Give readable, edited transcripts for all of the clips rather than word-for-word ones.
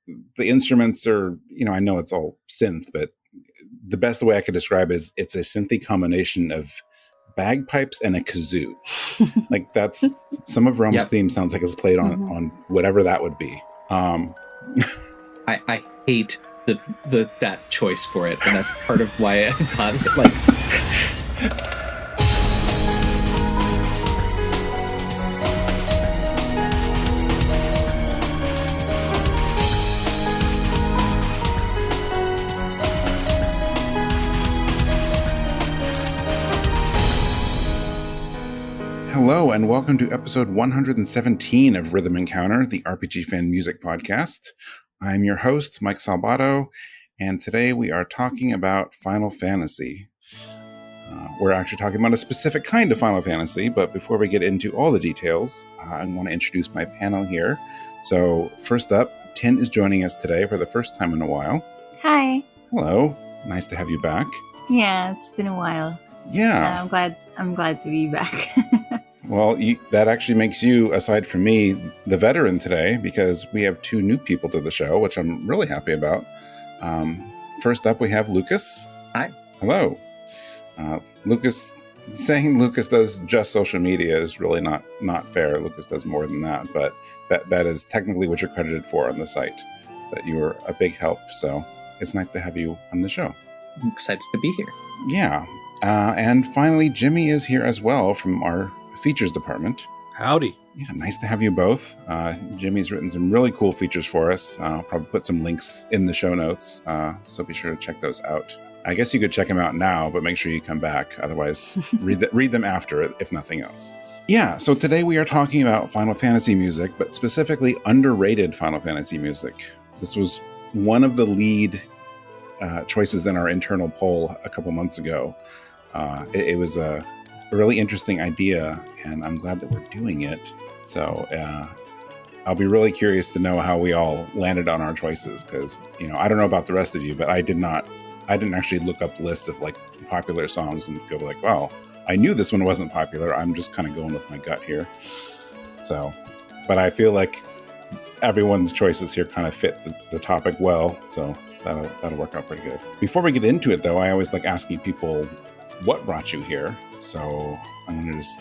the instruments are, I know it's all synth, but the best way I could describe it is it's a synthy combination of bagpipes and a kazoo. Like that's some of Relm's theme sounds like it's played on whatever that would be. I hate that choice for it, and that's part of why I got it. Like, Hello, and welcome to episode 117 of Rhythm Encounter, the RPG fan music podcast. I'm your host, Mike Salbato, and today we are talking about Final Fantasy. We're actually talking about a specific kind of Final Fantasy, but before we get into all the details, I want to introduce my panel here. So first up, Tin is joining us today for the first time in a while. Hi. Hello. Nice to have you back. Yeah, it's been a while. Yeah. I'm glad to be back. Well, that actually makes you, aside from me, the veteran today, because we have two new people to the show, which I'm really happy about. First up, we have Lucas. Hi. Hello. Lucas, saying Lucas does just social media is really not fair. Lucas does more than that, but that is technically what you're credited for on the site. But you were a big help, so it's nice to have you on the show. I'm excited to be here. Yeah. And finally, Jimmy is here as well from our features department. Howdy. Yeah, nice to have you both. Jimmy's written some really cool features for us. I'll probably put some links in the show notes, so be sure to check those out. I guess you could check them out now, but make sure you come back. Otherwise, read them after it, if nothing else. Yeah, so today we are talking about Final Fantasy music, but specifically underrated Final Fantasy music. This was one of the lead choices in our internal poll a couple months ago. It was a really interesting idea, and I'm glad that we're doing it. So I'll be really curious to know how we all landed on our choices, because I don't know about the rest of you, but I didn't actually look up lists of like popular songs and go like, well, I knew this one wasn't popular. I'm just kind of going with my gut here. So, but I feel like everyone's choices here kind of fit the topic well, so that'll work out pretty good. Before we get into it, though, I always like asking people what brought you here. So I'm going to just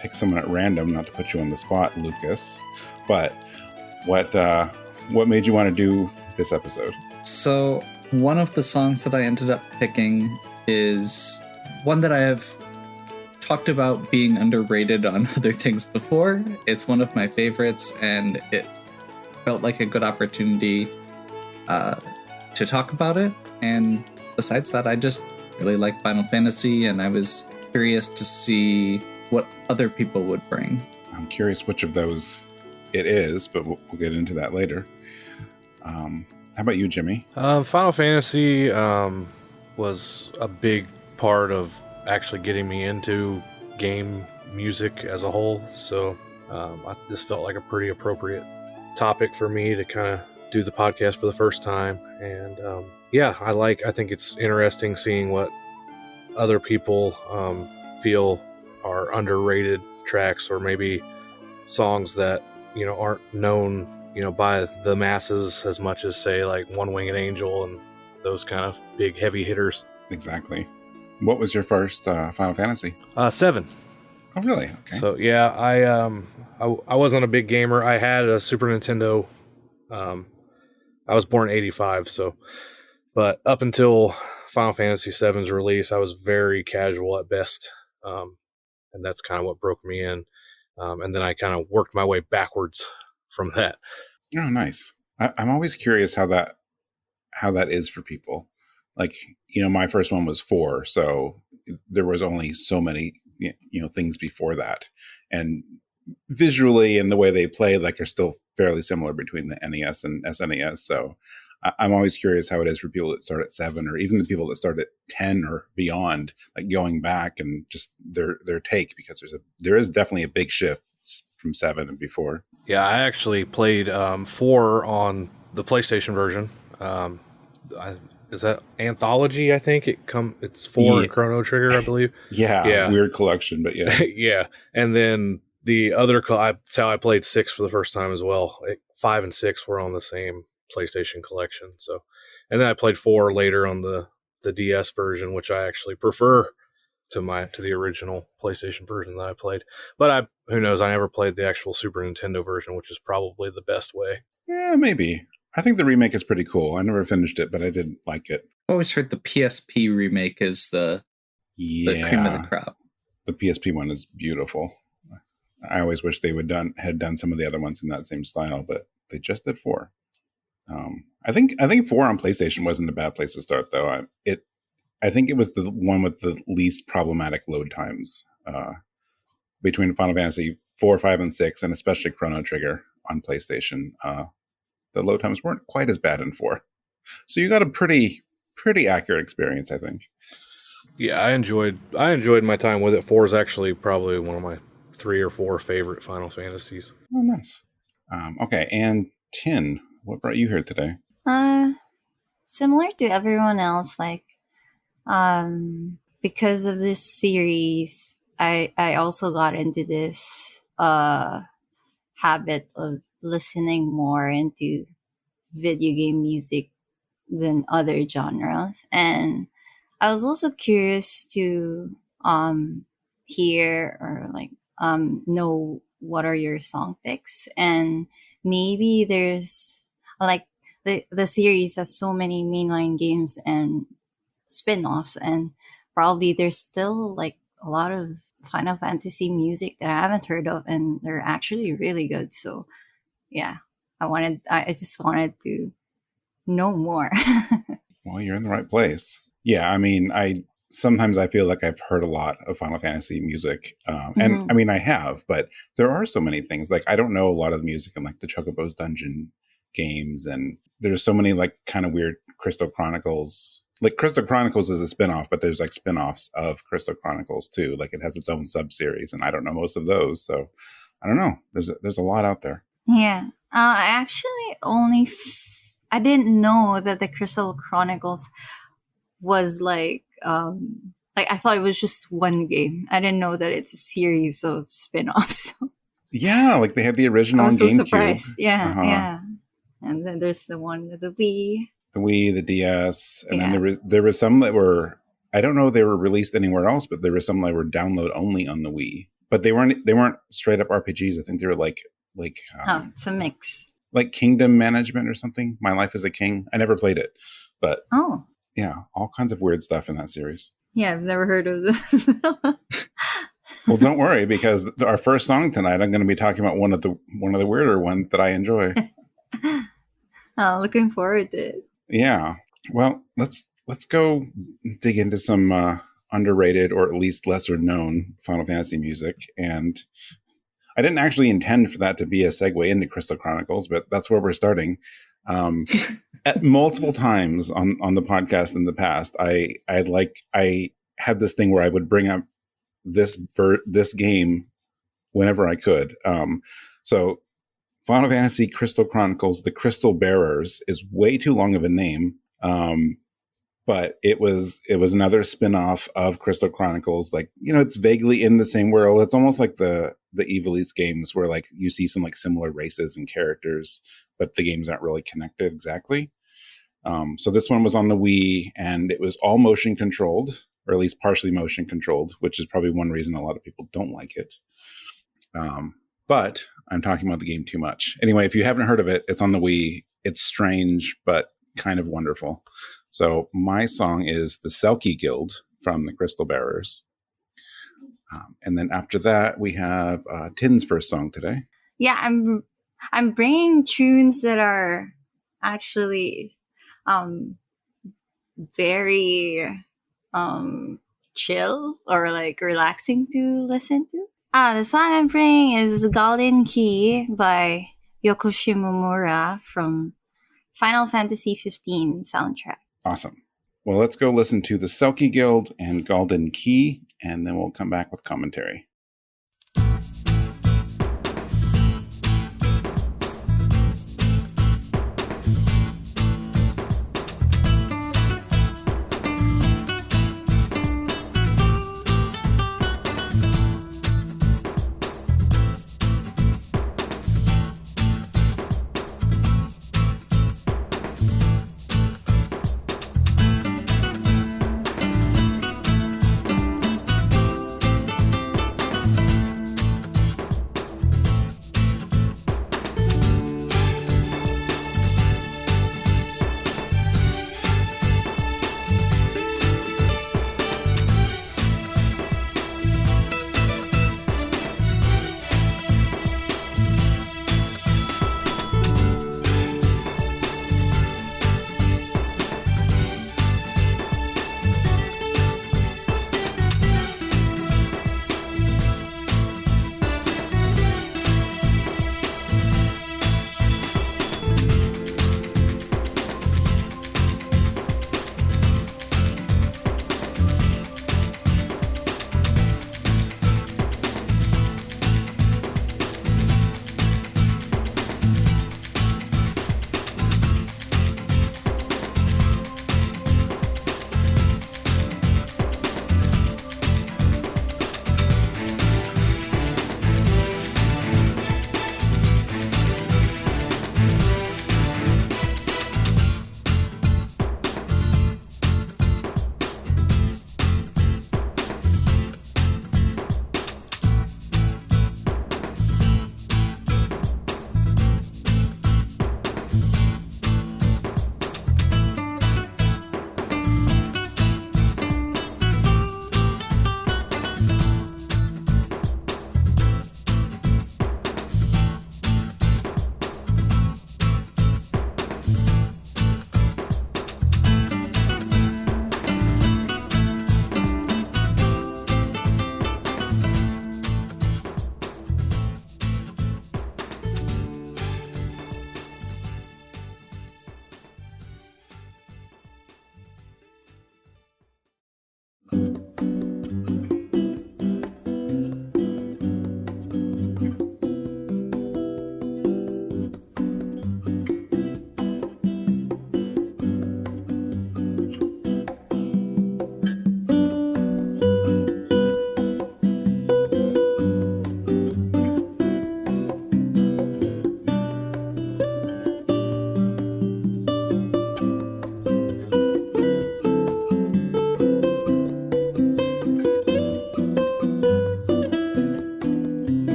pick someone at random, not to put you on the spot, Lucas. But what made you want to do this episode? So one of the songs that I ended up picking is one that I have talked about being underrated on other things before. It's one of my favorites, and it felt like a good opportunity to talk about it. And besides that, I just really like Final Fantasy, and I was curious to see what other people would bring. I'm curious which of those it is, but we'll get into that later. How about you, Jimmy? Final Fantasy was a big part of actually getting me into game music as a whole, so this felt like a pretty appropriate topic for me to kind of do the podcast for the first time. And I think it's interesting seeing what other people feel are underrated tracks, or maybe songs that aren't known by the masses as much as, say, like One Winged Angel and those kind of big heavy hitters. Exactly. What was your first Final Fantasy? 7. Oh, really? Okay. So yeah, I wasn't a big gamer. I had a Super Nintendo. I was born in 85, but up until Final Fantasy VII's release, I was very casual at best, and that's kind of what broke me in. And then I kind of worked my way backwards from that. Oh, nice. I'm always curious how that is for people. Like, my first one was 4, so there was only so many things before that, and visually and the way they play like are still fairly similar between the NES and SNES. So I'm always curious how it is for people that start at 7, or even the people that start at 10 or beyond, like going back and just their take, because there is definitely a big shift from 7 and before. Yeah, I actually played 4 on the PlayStation version. Is that Anthology? I think it's 4 and Chrono Trigger, I believe. yeah, weird collection, but yeah. Yeah, and then the other, that's how I played 6 for the first time as well. 5 and 6 were on the same PlayStation collection. So, and then I played 4 later on the DS version, which I actually prefer to the original PlayStation version that I played. But who knows? I never played the actual Super Nintendo version, which is probably the best way. Yeah, maybe. I think the remake is pretty cool. I never finished it, but I did like it. I always heard the PSP remake is the cream of the crop. The PSP one is beautiful. I always wish they had done some of the other ones in that same style, but they just did 4. I think 4 on PlayStation wasn't a bad place to start, though. I think it was the one with the least problematic load times between Final Fantasy 4, 5, and 6, and especially Chrono Trigger on PlayStation. The load times weren't quite as bad in 4, so you got a pretty accurate experience, I think. Yeah, I enjoyed my time with it. 4 is actually probably one of my 3 or 4 favorite Final Fantasies. Oh, nice. Okay, and Tin, what brought you here today? Similar to everyone else, because of this series, I also got into this habit of listening more into video game music than other genres, and I was also curious to hear or know what are your song picks, and maybe there's the series has so many mainline games and spin-offs, and probably there's still a lot of Final Fantasy music that I haven't heard of, and they're actually really good. So yeah, I just wanted to know more. Well, you're in the right place. Yeah, I mean, sometimes I feel like I've heard a lot of Final Fantasy music, and I mean, I have, but there are so many things. I don't know a lot of the music in the Chocobo's Dungeon games, and there's so many kind of weird Crystal Chronicles. Crystal Chronicles is a spin-off, but there's spin-offs of Crystal Chronicles too. It has its own sub-series, and I don't know most of those, so I don't know. There's a lot out there. Yeah, I actually I didn't know that the Crystal Chronicles was I thought it was just one game. I didn't know that it's a series of spin-offs. Yeah, they had the original on GameCube. I was so surprised. Yeah, yeah. And then there's the one with the Wii. The Wii, the DS, and then there were some that were, I don't know if they were released anywhere else, but there were some that were download only on the Wii. But they weren't straight up RPGs. I think they were it's a mix. Kingdom Management or something. My Life as a King. I never played it, but yeah, all kinds of weird stuff in that series. Yeah, I've never heard of this. Well, don't worry, because our first song tonight, I'm going to be talking about one of the weirder ones that I enjoy. Looking forward to it. Yeah. Well, let's go dig into some underrated or at least lesser known Final Fantasy music. And I didn't actually intend for that to be a segue into Crystal Chronicles, but that's where we're starting. At multiple times on the podcast in the past, I had this thing where I would bring up this game whenever I could. So Final Fantasy Crystal Chronicles, the Crystal Bearers, is way too long of a name. But it was another spin-off of Crystal Chronicles. It's vaguely in the same world. It's almost like the Ivalice games where you see some similar races and characters, but the games aren't really connected exactly. So this one was on the Wii, and it was all motion controlled, or at least partially motion controlled, which is probably one reason a lot of people don't like it. But I'm talking about the game too much. Anyway, if you haven't heard of it, it's on the Wii. It's strange, but kind of wonderful. So my song is the Selkie Guild from the Crystal Bearers. And then after that, we have Tin's first song today. Yeah, I'm bringing tunes that are actually very chill or relaxing to listen to. The song I'm bringing is Galdin Quay by Yoko Shimomura from Final Fantasy 15 soundtrack. Awesome. Well, let's go listen to the Selkie Guild and Galdin Quay, and then we'll come back with commentary.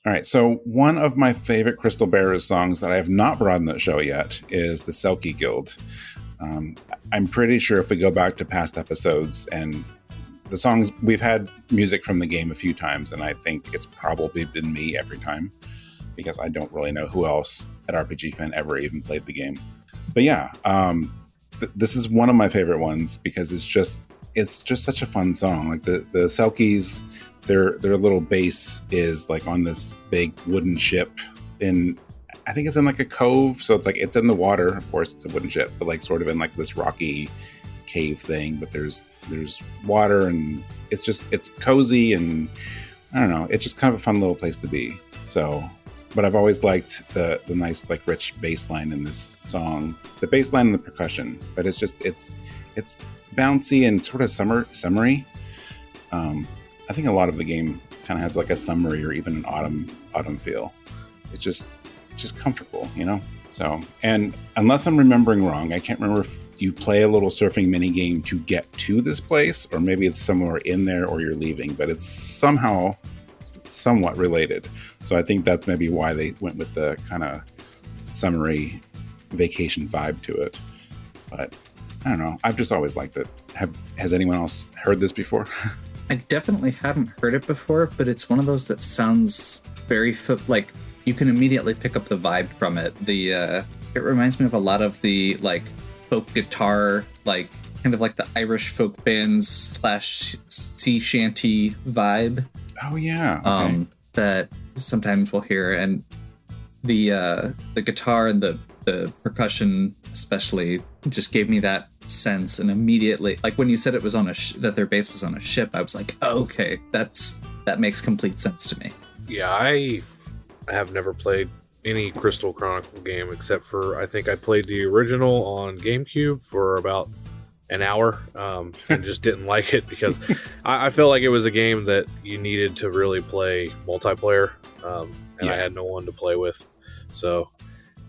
All right, so one of my favorite Crystal Bearers songs that I have not brought on the show yet is the Selkie Guild. I'm pretty sure if we go back to past episodes and the songs, we've had music from the game a few times, and I think it's probably been me every time because I don't really know who else at RPG Fan ever even played the game. But yeah, this is one of my favorite ones because it's just such a fun song. Like the Selkies, their little base is like on this big wooden ship in, I think it's in like a cove, so it's like it's in the water. Of course, it's a wooden ship, but like sort of in like this rocky cave thing. But there's water, and it's cozy, and I don't know. It's just kind of a fun little place to be. So, but I've always liked the nice, like, rich bass line in this song. The bass line and the percussion, but it's bouncy and sort of summery. I think a lot of the game kind of has like a summery or even an autumn feel. It's just comfortable, you know? So, and unless I'm remembering wrong, I can't remember if you play a little surfing mini game to get to this place, or maybe it's somewhere in there or you're leaving, but it's somehow somewhat related. So I think that's maybe why they went with the kind of summery vacation vibe to it. But I don't know. I've just always liked it. Has anyone else heard this before? I definitely haven't heard it before, but it's one of those that sounds very like you can immediately pick up the vibe from it. It reminds me of a lot of the like folk guitar, like kind of like the Irish folk bands / sea shanty vibe. Oh yeah, okay. That sometimes we'll hear, and the guitar and the percussion especially just gave me that sense, and immediately, like when you said it was on that their base was on a ship, I was like, oh, okay, that makes complete sense to me. Yeah, I have never played any Crystal Chronicle game except for I think I played the original on GameCube for about an hour and just didn't like it because I felt like it was a game that you needed to really play multiplayer, and I had no one to play with. So,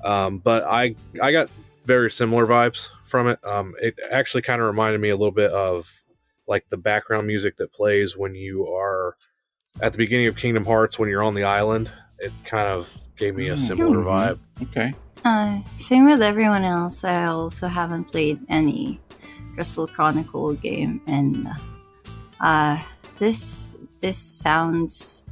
but I got very similar vibes from it. It actually kind of reminded me a little bit of like the background music that plays when you are at the beginning of Kingdom Hearts when you're on the island. It kind of gave me a similar vibe. Okay. Same with everyone else. I also haven't played any Crystal Chronicle game, and this sounds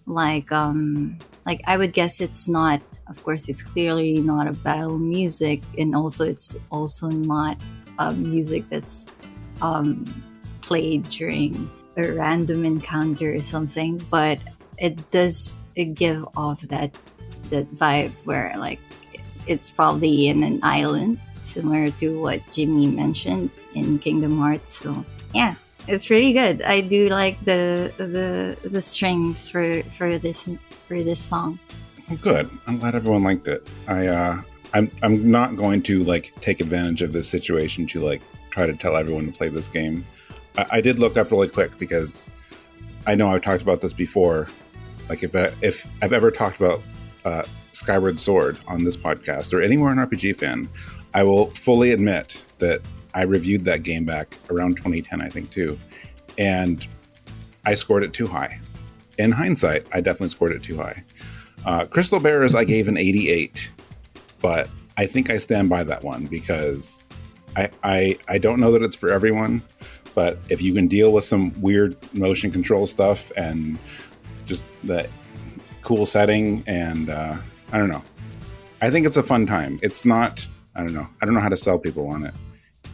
like I would guess it's not. Of course, it's clearly not a battle music, and also it's also not music that's played during a random encounter or something. But it does give off that vibe where like it's probably in an island, similar to what Jimmy mentioned in Kingdom Hearts. So yeah, it's really good. I do like the strings for this song. Well, good. I'm glad everyone liked it. I'm not going to like take advantage of this situation to like try to tell everyone to play this game. I did look up really quick because I know I've talked about this before. Like if I've ever talked about Skyward Sword on this podcast or anywhere an RPG fan, I will fully admit that I reviewed that game back around 2010, I think, too. And I scored it too high. In hindsight, I definitely scored it too high. Crystal Bearers, I gave an 88. But I think I stand by that one because I don't know that it's for everyone. But if you can deal with some weird motion control stuff and just the cool setting and I don't know. I think it's a fun time. It's not, I don't know how to sell people on it.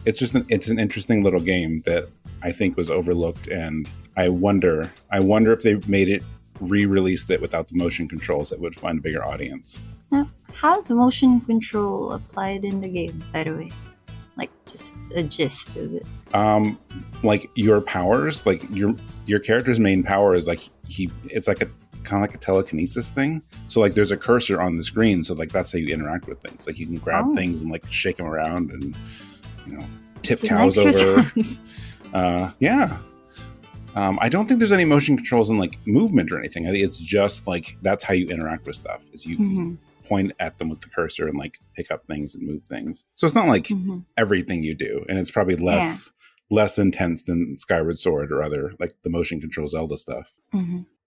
It's just it's an interesting little game that I think was overlooked, and I wonder if they made it re-released it without the motion controls, it would find a bigger audience. How's the motion control applied in the game, by the way? Like just a gist of it. Like your powers, like your character's main power is like it's like a kind of like a telekinesis thing. So like there's a cursor on the screen, so like that's how you interact with things. Like you can grab things and like shake them around and tip cows over. Yeah. I don't think there's any motion controls in like movement or anything. I think it's just like that's how you interact with stuff. Is you point at them with the cursor and like pick up things and move things. So it's not like everything you do, and it's probably less intense than Skyward Sword or other like the motion control Zelda stuff.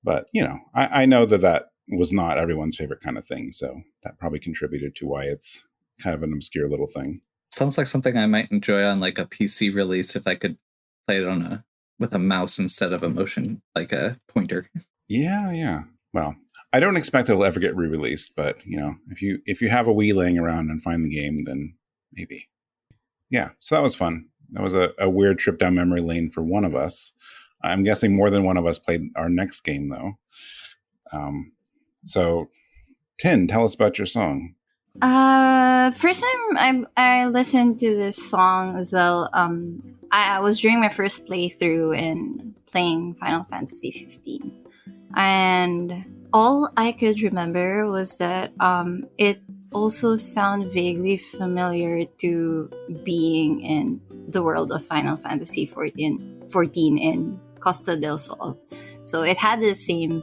But I know that was not everyone's favorite kind of thing, so that probably contributed to why it's kind of an obscure little thing. Sounds like something I might enjoy on like a PC release if I could play it with a mouse instead of a motion, like a pointer. Yeah. Well, I don't expect it'll ever get re-released, but if you have a Wii laying around and find the game, then maybe. Yeah, so that was fun. That was a weird trip down memory lane for one of us. I'm guessing more than one of us played our next game, though. So, Tin, tell us about your song. First time I listened to this song as well. I was during my first playthrough in playing Final Fantasy 15. And all I could remember was that it also sounded vaguely familiar to being in the world of Final Fantasy 14 in Costa del Sol. So it had the same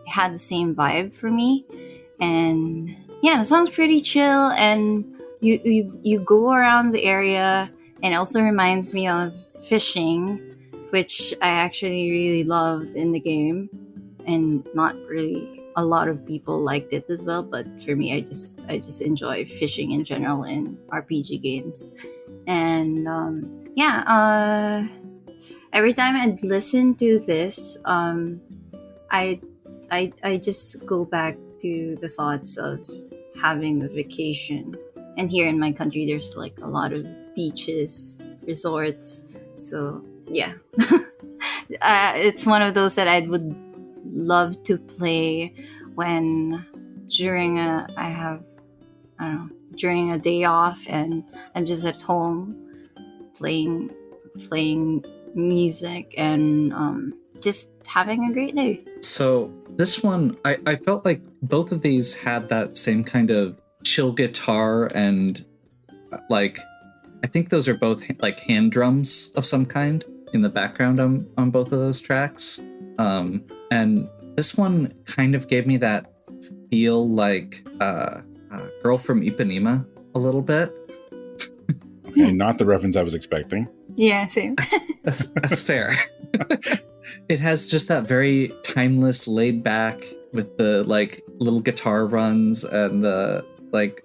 vibe for me. And yeah, the song's pretty chill, and you go around the area, and it also reminds me of fishing, which I actually really loved in the game, and not really a lot of people liked it as well. But for me, I just enjoy fishing in general in RPG games, and every time I'd listen to this, I just go back to the thoughts of having a vacation. And here in my country, there's like a lot of beaches, resorts. So yeah, it's one of those that I would love to play when during a day off and I'm just at home playing music and just having a great day. So this one, I felt like both of these had that same kind of chill guitar, and like I think those are both like hand drums of some kind in the background on both of those tracks. And this one kind of gave me that feel like Girl from Ipanema a little bit. Okay, not the reference I was expecting. Yeah, same. That's fair. It has just that very timeless, laid back with the like little guitar runs and the light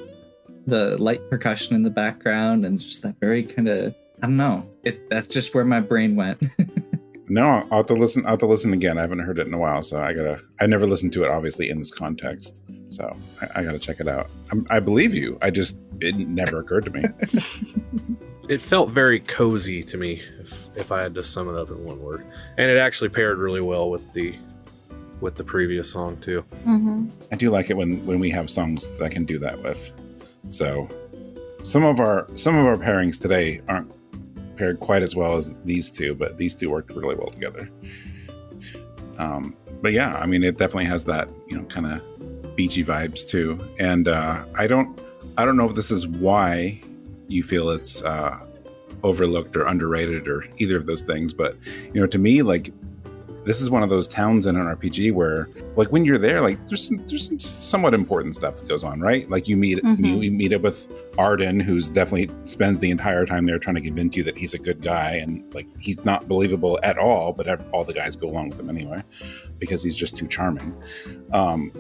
percussion in the background, and just that very kind of, I don't know. That's just where my brain went. No, I'll have to listen again. I haven't heard it in a while, so I never listened to it obviously in this context. So I gotta check it out. I believe you. It never occurred to me. It felt very cozy to me, if I had to sum it up in one word. And it actually paired really well with the previous song too. Mm-hmm. I do like it when we have songs that I can do that with. So some of our pairings today aren't paired quite as well as these two, but these two worked really well together. But yeah, I mean, it definitely has that, kind of beachy vibes too. And I don't know if this is why you feel it's overlooked or underrated or either of those things, but to me, like, this is one of those towns in an RPG where, like, when you're there, like, there's some somewhat important stuff that goes on, right? Like, you meet up with Arden, who's definitely spends the entire time there trying to convince you that he's a good guy, and like, he's not believable at all, but all the guys go along with him anyway because he's just too charming.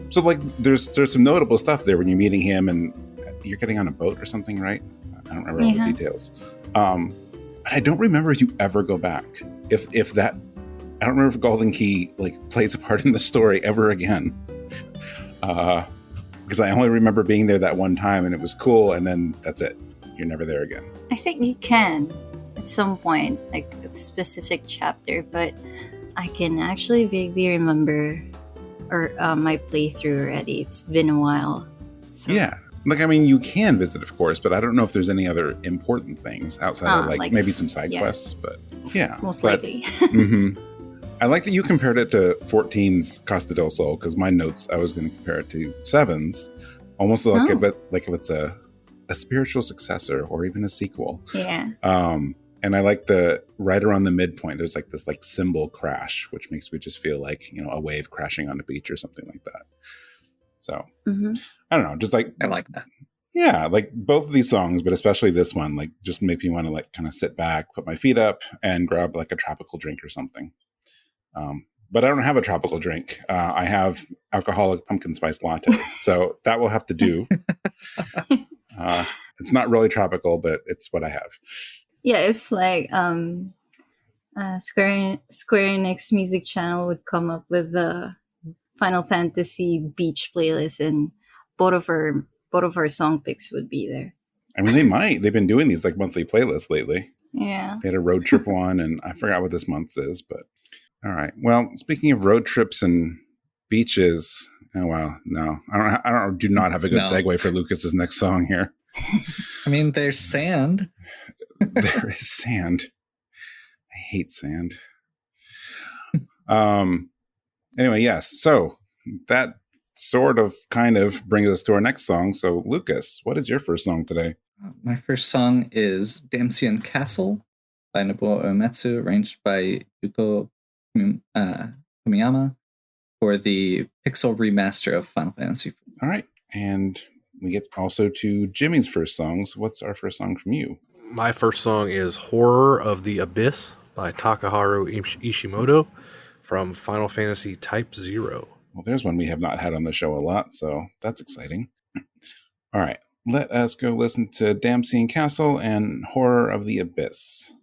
So like, there's some notable stuff there when you're meeting him, and you're getting on a boat or something, right? I don't remember all the details. But I don't remember if you ever go back. If that. I don't remember if Galdin Quay like plays a part in the story ever again, because I only remember being there that one time and it was cool, and then that's it. You're never there again. I think you can at some point, like a specific chapter, but I can actually vaguely remember my playthrough already. It's been a while. So. Yeah. Like, I mean, you can visit, of course, but I don't know if there's any other important things outside of like maybe some side quests, but yeah. Most likely. I like that you compared it to 14's Costa del Sol, because my notes, I was going to compare it to 7's, almost like if it's a spiritual successor or even a sequel. Yeah. And I like right around the midpoint, there's like this like cymbal crash, which makes me just feel like, a wave crashing on a beach or something like that. So I don't know, just like, I like that. Yeah, like both of these songs, but especially this one, like just make me want to like kind of sit back, put my feet up, and grab like a tropical drink or something. But I don't have a tropical drink. I have alcoholic pumpkin spice latte, so that will have to do. It's not really tropical, but it's what I have. Yeah, if like Square Enix music channel would come up with the Final Fantasy beach playlist, and both of our song picks would be there. I mean, they might. They've been doing these like monthly playlists lately. Yeah. They had a road trip one, and I forgot what this month's is, but all right. Well, speaking of road trips and beaches, oh wow, no, I do not have a good segue for Lucas's next song here. I mean, there's sand. There is sand. I hate sand. Anyway, yes. So that sort of kind of brings us to our next song. So, Lucas, what is your first song today? My first song is Damcyan Castle by Nobuo Uematsu, arranged by Yuko Komiyama for the Pixel remaster of Final Fantasy IV. All right. And we get also to Jimmy's first songs. What's our first song from you? My first song is Horror of the Abyss by Takeharu Ishimoto from Final Fantasy Type 0. Well, there's one we have not had on the show a lot, so that's exciting. All right. Let us go listen to Damcyan Castle and Horror of the Abyss.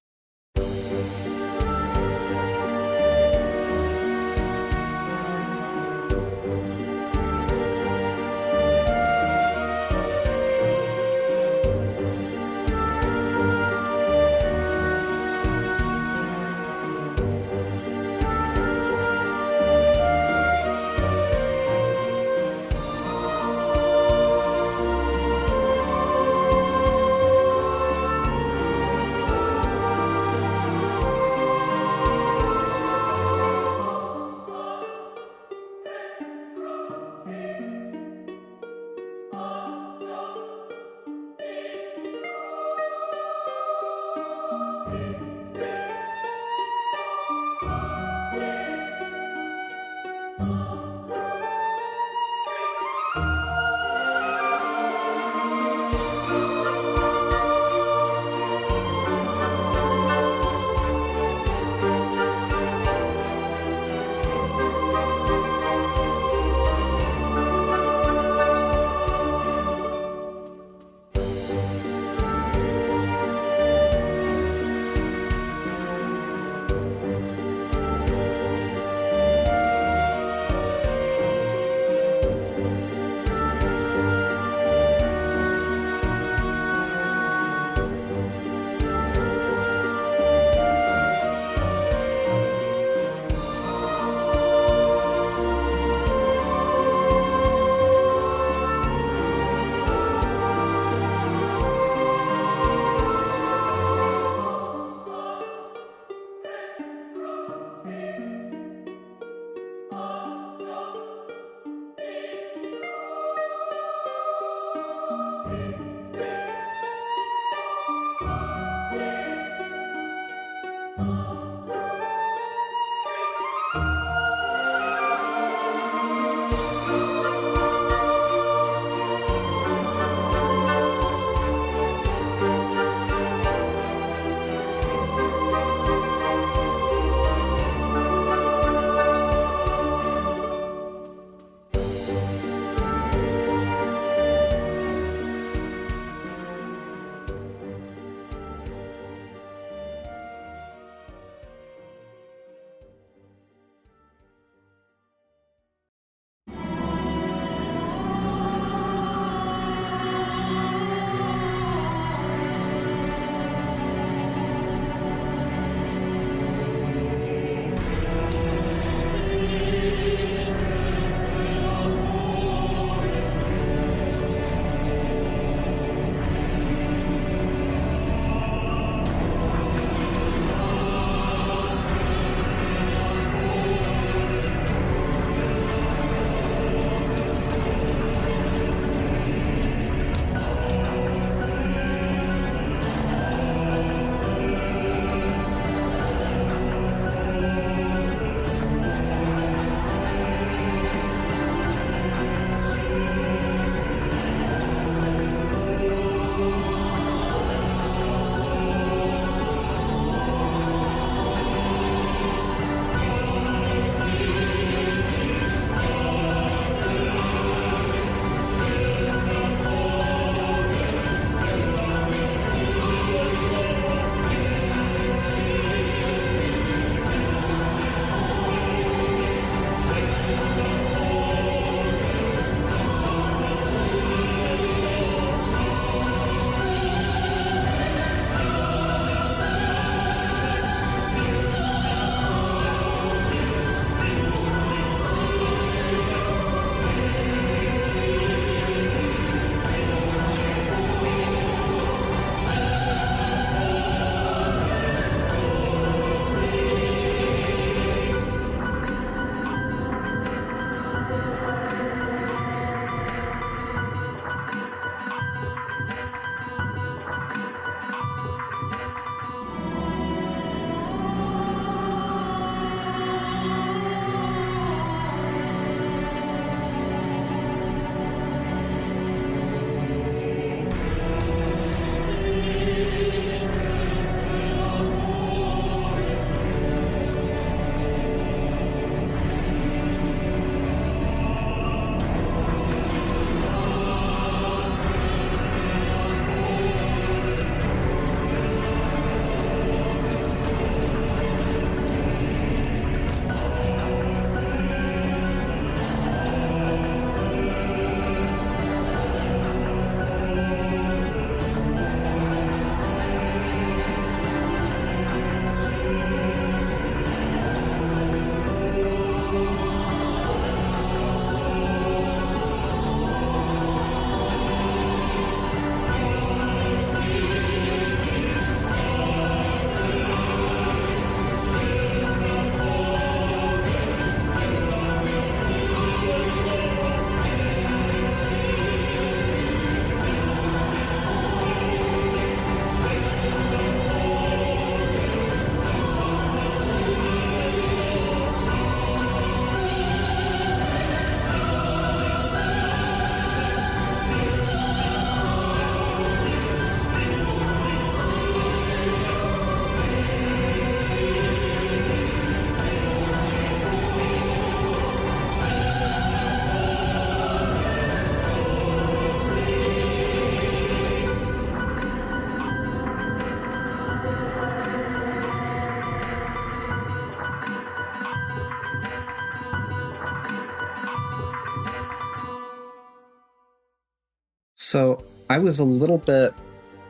So I was a little bit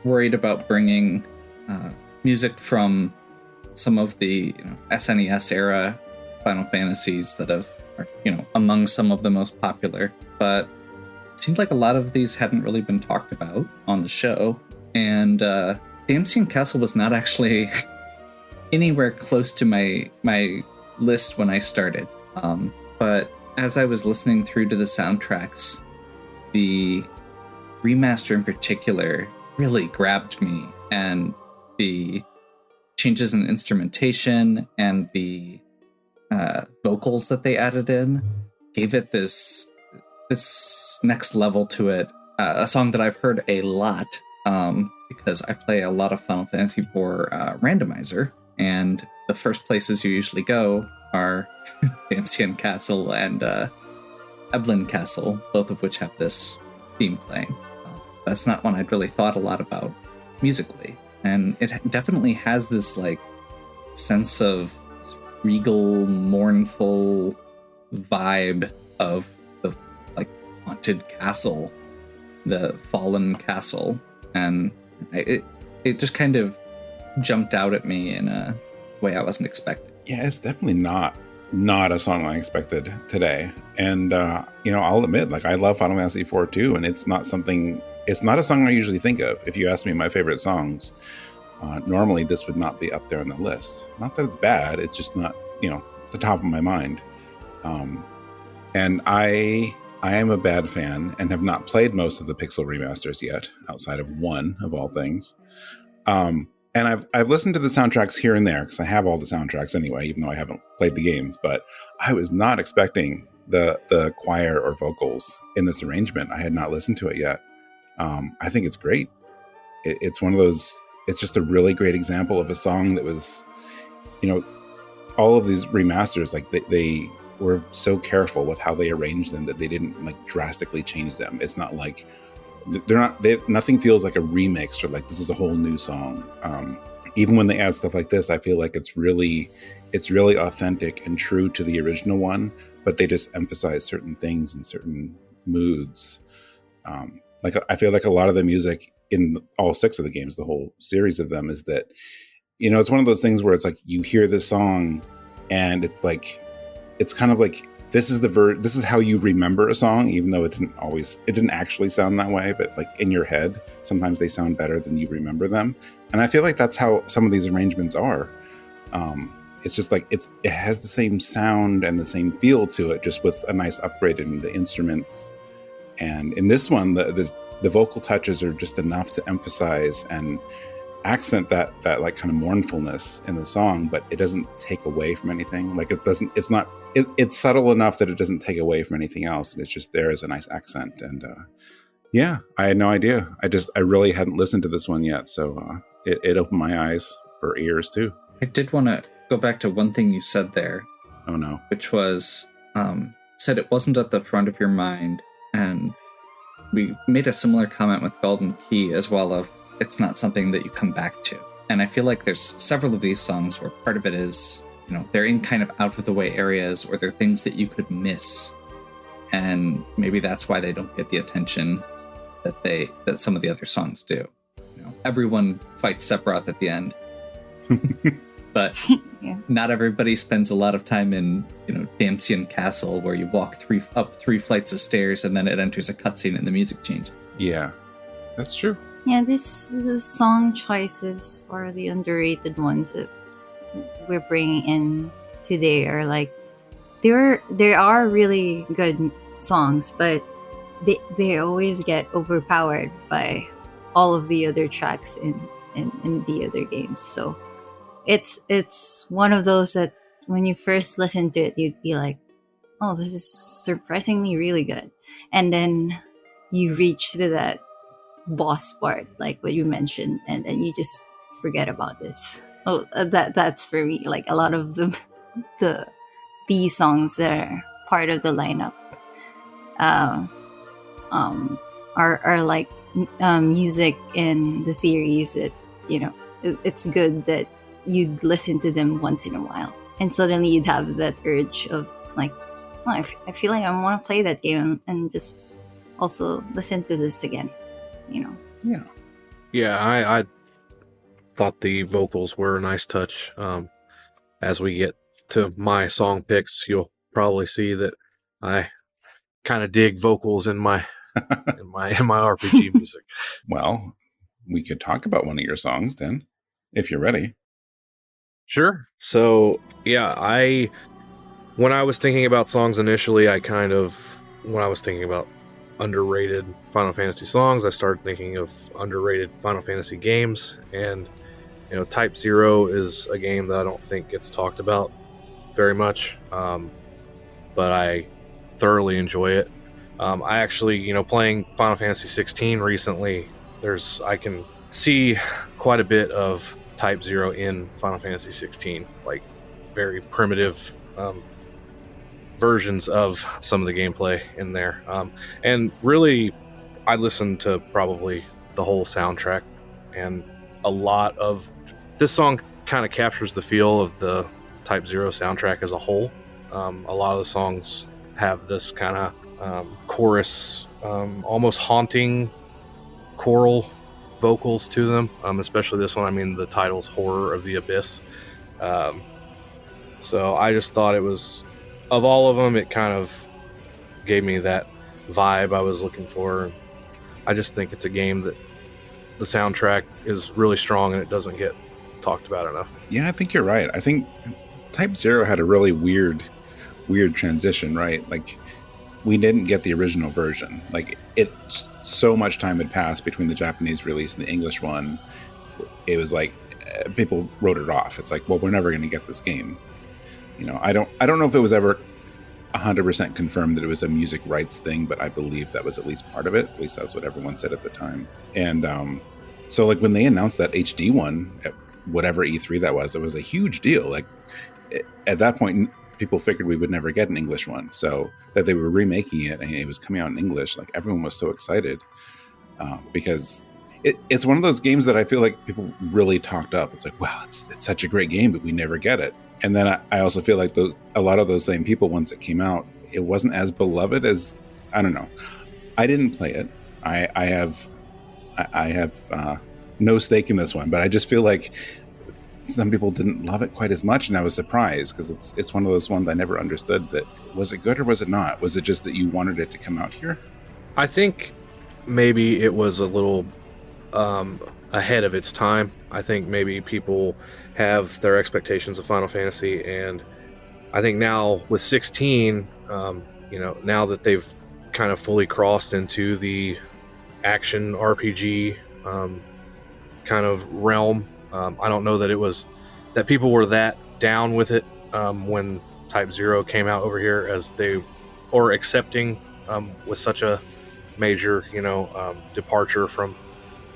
worried about bringing music from some of the SNES era Final Fantasies that are among some of the most popular, but it seemed like a lot of these hadn't really been talked about on the show, and Damcyan Castle was not actually anywhere close to my list when I started. But as I was listening through to the soundtracks, the remaster in particular really grabbed me, and the changes in instrumentation and the vocals that they added in gave it this next level to it. A song that I've heard a lot because I play a lot of Final Fantasy IV randomizer, and the first places you usually go are Damcyan Castle and Eblin Castle, both of which have this theme playing. That's not one I'd really thought a lot about musically, and it definitely has this like sense of regal, mournful vibe of the like haunted castle, the fallen castle, and it just kind of jumped out at me in a way I wasn't expecting. Yeah, it's definitely not a song I expected today. And I'll admit, like, I love Final Fantasy IV too, and it's not a song I usually think of. If you ask me my favorite songs, normally this would not be up there on the list. Not that it's bad, it's just not, the top of my mind. And I am a bad fan and have not played most of the Pixel remasters yet, outside of one of all things. And I've listened to the soundtracks here and there because I have all the soundtracks anyway, even though I haven't played the games. But I was not expecting the choir or vocals in this arrangement. I had not listened to it yet. I think it's great. It's one of those. It's just a really great example of a song that was, all of these remasters, like they were so careful with how they arranged them that they didn't like drastically change them. It's not like nothing feels like a remix or like this is a whole new song. Even when they add stuff like this, I feel like it's really authentic and true to the original one, but they just emphasize certain things and certain moods. Like I feel like a lot of the music in all 6 of the games, the whole series of them, is that, it's one of those things where it's like you hear this song and it's like, it's kind of like, this is how you remember a song, even though it didn't actually sound that way, but like in your head, sometimes they sound better than you remember them. And I feel like that's how some of these arrangements are. It's just like, it has the same sound and the same feel to it, just with a nice upgrade in the instruments. And in this one, the vocal touches are just enough to emphasize and accent that like kind of mournfulness in the song, but it doesn't take away from anything. Like it's subtle enough that it doesn't take away from anything else, and it's just there as a nice accent. And yeah, I had no idea. I really hadn't listened to this one yet, so it opened my eyes or ears too. I did want to go back to one thing you said there. Oh no. Which was said it wasn't at the front of your mind, and we made a similar comment with Galdin Quay as well, of it's not something that you come back to. And I feel like there's several of these songs where part of it is, they're in kind of out of the way areas, or they're things that you could miss. And maybe that's why they don't get the attention that some of the other songs do. Everyone fights Sephiroth at the end. But yeah. Not everybody spends a lot of time in, Damcyan Castle, where you walk up 3 flights of stairs and then it enters a cutscene and the music changes. Yeah, that's true. Yeah, the song choices, or the underrated ones that we're bringing in today, are like, there are really good songs, but they always get overpowered by all of the other tracks in the other games. So it's one of those that when you first listen to it, you'd be like, oh, this is surprisingly really good. And then you reach to that boss part, like what you mentioned, and then you just forget about this. That's for me. Like a lot of these songs that are part of the lineup are like music in the series that it's good that you'd listen to them once in a while, and suddenly you'd have that urge of like, oh, I feel like I want to play that game and just also listen to this again. Yeah, I thought the vocals were a nice touch. As we get to my song picks, you'll probably see that I kind of dig vocals in my RPG music. Well, we could talk about one of your songs then, if you're ready. Sure. So yeah, when I was thinking about songs initially, when I was thinking about underrated Final Fantasy songs, I started thinking of underrated Final Fantasy games, and Type 0 is a game that I don't think gets talked about very much, but I thoroughly enjoy it. I actually, playing Final Fantasy 16 recently, I can see quite a bit of Type 0 in Final Fantasy 16, like very primitive versions of some of the gameplay in there. And really, I listened to probably the whole soundtrack, and a lot of this song kind of captures the feel of the Type 0 soundtrack as a whole. A lot of the songs have this kind of chorus, almost haunting choral vocals to them, especially this one. I mean, the title's Horror of the Abyss. So I just thought it was, of all of them, it kind of gave me that vibe I was looking for. I just think it's a game that the soundtrack is really strong and it doesn't get talked about enough. Yeah, I think you're right. I think Type 0 had a really weird transition, right? Like, we didn't get the original version. Like, so much time had passed between the Japanese release and the English one. It was like people wrote it off. It's like, well, we're never going to get this game. I don't know if it was ever 100% confirmed that it was a music rights thing, but I believe that was at least part of it. At least that's what everyone said at the time. And so, like, when they announced that HD one at whatever E3 that was, it was a huge deal. Like, at that point, people figured we would never get an English one. So that they were remaking it and it was coming out in English, like, everyone was so excited because it's one of those games that I feel like people really talked up. It's like, wow, it's such a great game, but we never get it. And then I also feel like a lot of those same people, once it came out, it wasn't as beloved as, I don't know. I didn't play it. I have no stake in this one, but I just feel like some people didn't love it quite as much, and I was surprised because it's one of those ones I never understood. That was it good or was it not? Was it just that you wanted it to come out here? I think maybe it was a little ahead of its time. I think maybe people have their expectations of Final Fantasy, and I think now with 16, now that they've kind of fully crossed into the action RPG kind of realm, I don't know that people were that down with it when Type 0 came out over here, or accepting with such a major departure from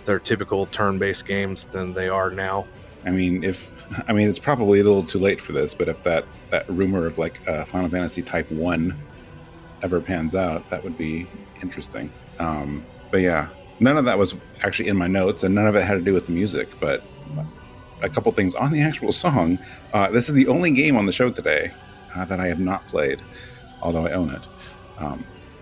their typical turn-based games than they are now. I mean, it's probably a little too late for this, but if that rumor of like Final Fantasy Type 1 ever pans out, that would be interesting. But yeah, none of that was actually in my notes, and none of it had to do with the music, but a couple things on the actual song. This is the only game on the show today that I have not played, although I own it.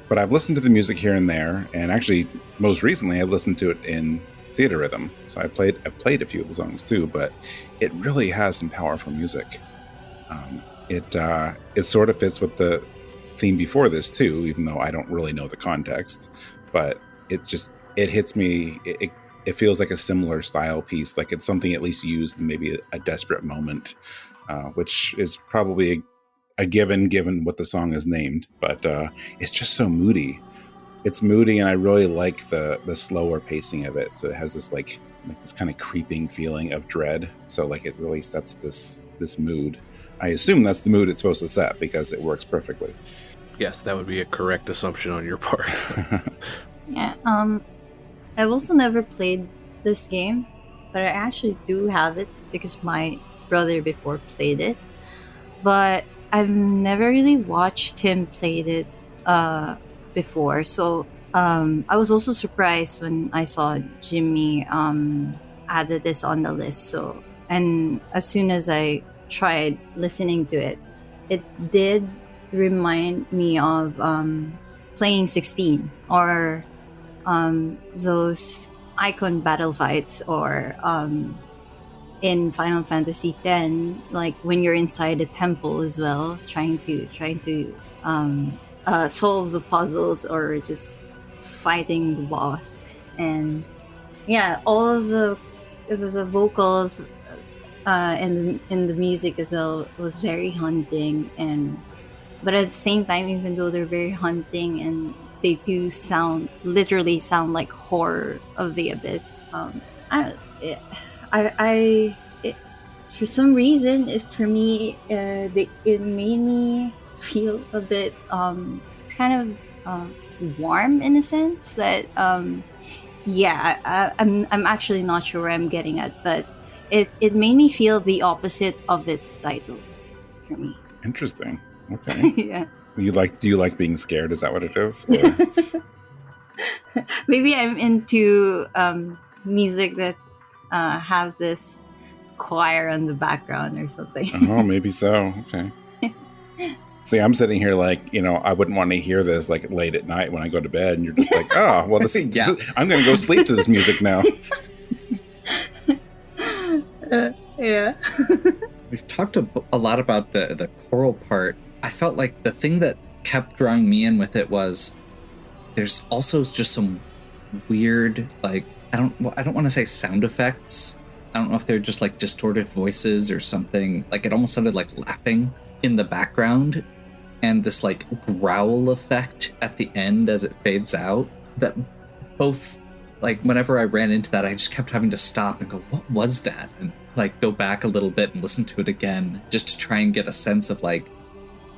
But I've listened to the music here and there, and actually, most recently, I've listened to it in theater rhythm. So I've played a few of the songs too, but it really has some powerful music. It sort of fits with the theme before this too, even though I don't really know the context. But it hits me. It feels like a similar style piece, like it's something at least used in maybe a desperate moment, which is probably a given what the song is named. But it's just so moody. It's moody, and I really like the slower pacing of it. So it has this like this kind of creeping feeling of dread. So like it really sets this mood. I assume that's the mood it's supposed to set because it works perfectly. Yes, that would be a correct assumption on your part. Yeah. I've also never played this game, but I actually do have it because my brother before played it. But I've never really watched him play it before. So I was also surprised when I saw Jimmy added this on the list. So, and as soon as I tried listening to it, it did remind me of playing 16 or those icon battle fights, or in Final Fantasy X, like when you're inside a temple as well, trying to solve the puzzles or just fighting the boss. And yeah, all of the vocals and the music as well was very haunting. And but at the same time, even though they're very haunting and they do literally sound like horror of the abyss, for some reason, for me, it made me feel a bit kind of warm, in a sense that I'm actually not sure where I'm getting at, but it made me feel the opposite of its title for me. Interesting. Okay. Yeah. Do you like being scared? Is that what it is? Or? Maybe I'm into music that have this choir on the background or something. Oh, maybe so. Okay. See, I'm sitting here like, I wouldn't want to hear this like late at night when I go to bed, and you're just like, oh, well, I'm going to go sleep to this music now. Yeah. We've talked a lot about the choral part. I felt like the thing that kept drawing me in with it was there's also just some weird, like, I don't want to say sound effects. I don't know if they're just like distorted voices or something. Like, it almost sounded like laughing in the background, and this like growl effect at the end as it fades out. That both, like, whenever I ran into that, I just kept having to stop and go, what was that? And like go back a little bit and listen to it again just to try and get a sense of like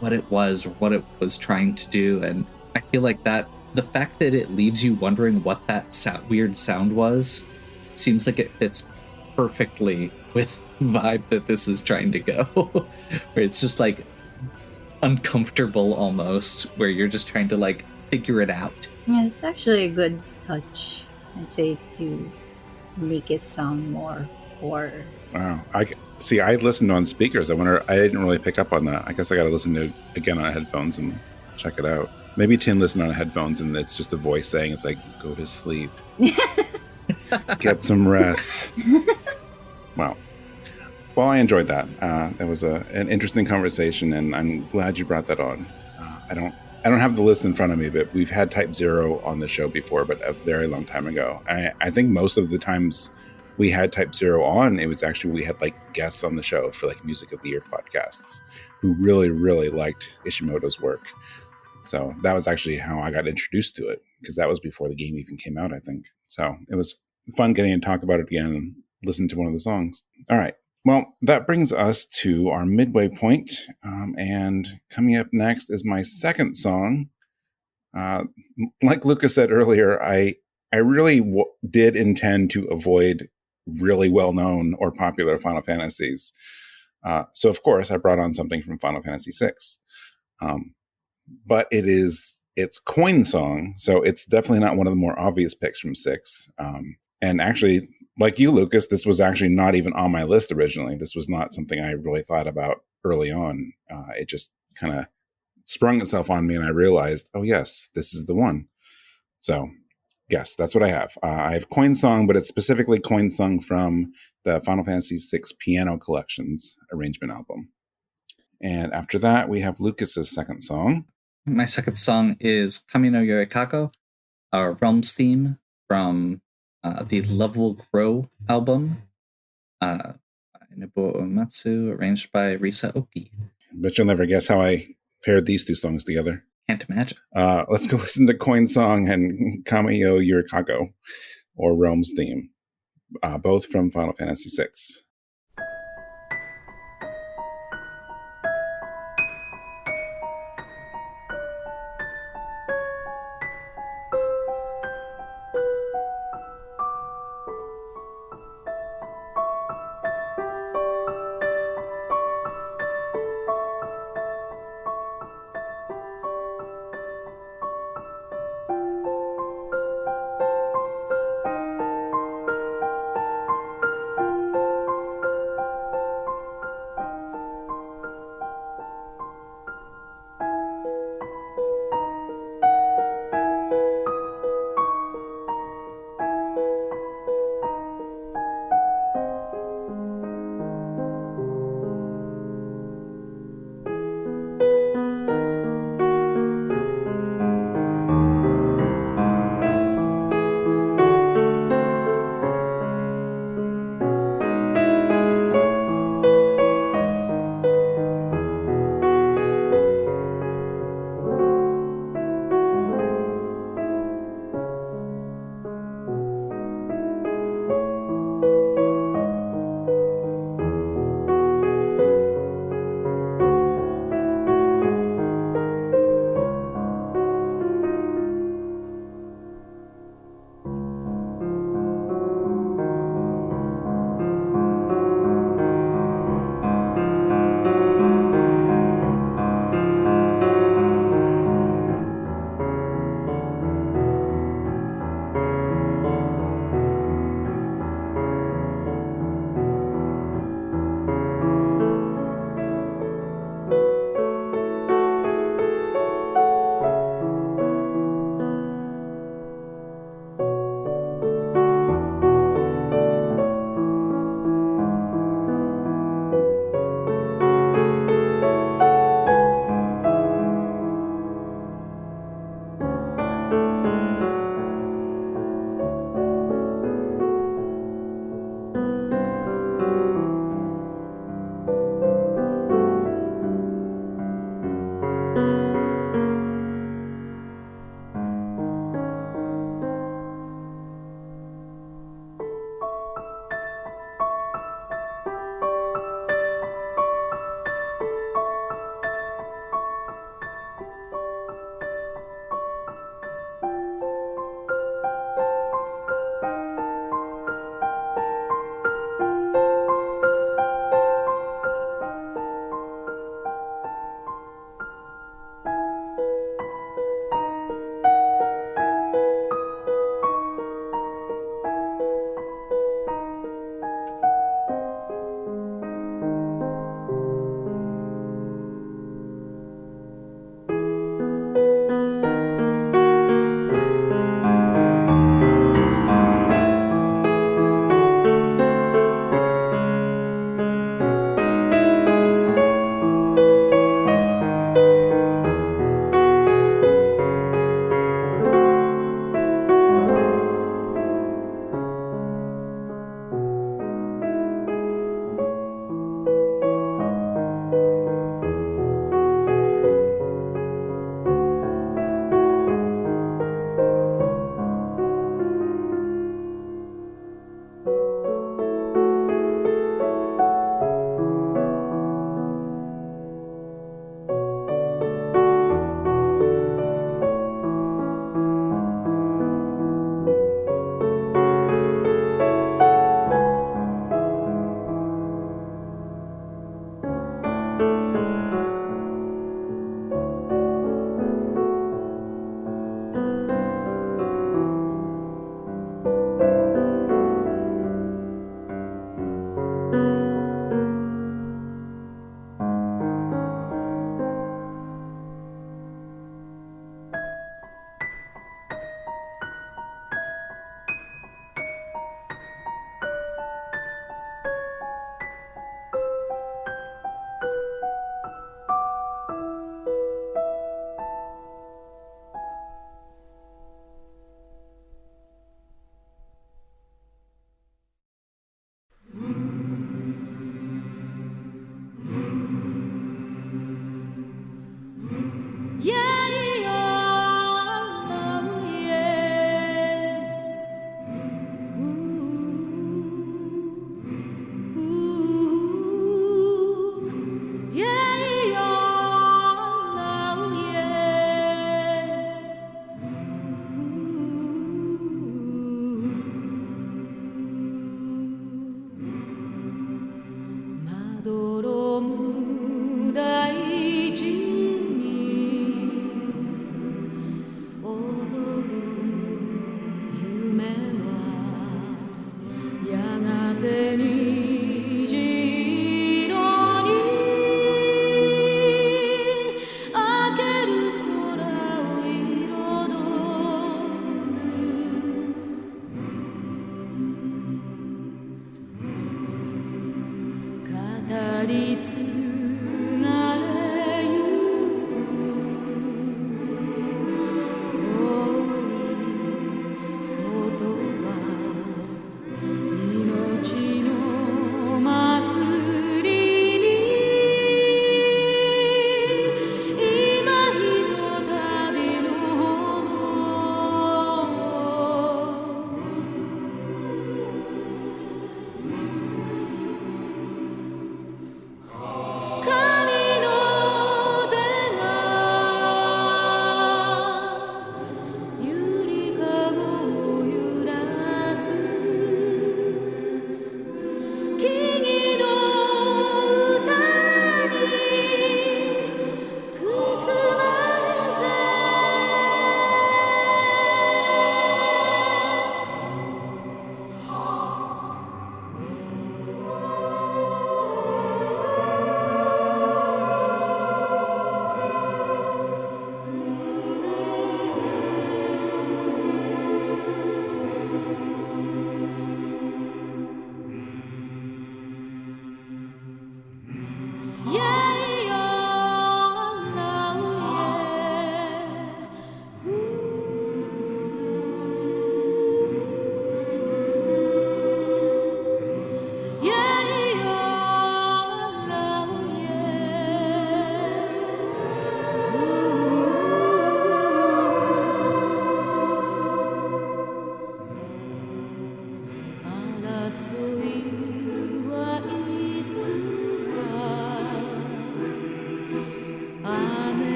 what it was or what it was trying to do. And I feel like that the fact that it leaves you wondering what that weird sound was seems like it fits perfectly with the vibe that this is trying to go. Where it's just like uncomfortable almost, where you're just trying to like figure it out. Yeah, it's actually a good touch, I'd say, to make it sound more horror. Wow. I listened on speakers. I didn't really pick up on that. I guess I got to listen to it again on headphones and check it out. Maybe Tim listened on headphones and it's just a voice saying, it's like, go to sleep. Get some rest. Wow. Well, I enjoyed that. That was an interesting conversation, and I'm glad you brought that on. I don't have the list in front of me, but we've had Type Zero on the show before, but a very long time ago. I think most of the times we had Type Zero on, it was actually, we had like guests on the show for like Music of the Year podcasts who really, really liked Ishimoto's work. So that was actually how I got introduced to it, because that was before the game even came out, I think. So it was fun getting to talk about it again and listen to one of the songs. All right. Well, that brings us to our midway point. And coming up next is my second song. Like Lucas said earlier, I really did intend to avoid really well-known or popular Final Fantasies. So, of course, I brought on something from Final Fantasy VI. But it's Coin Song, so it's definitely not one of the more obvious picks from 6. And actually, like you, Lucas, this was actually not even on my list originally. This was not something I really thought about early on. It just kind of sprung itself on me, and I realized, oh yes, this is the one. So yes, that's what I have. I have Coin Song, but it's specifically Coin Song from the Final Fantasy VI Piano Collections arrangement album. And after that, we have Lucas's second song. My second song is Kami no Yorikako, our Relm's theme from the Love Will Grow album. Nobuo Uematsu, arranged by Risa Oki. Bet you'll never guess how I paired these two songs together. Can't imagine. Let's go listen to Coin Song and Kami no Yorikako, or Relm's theme, both from Final Fantasy VI.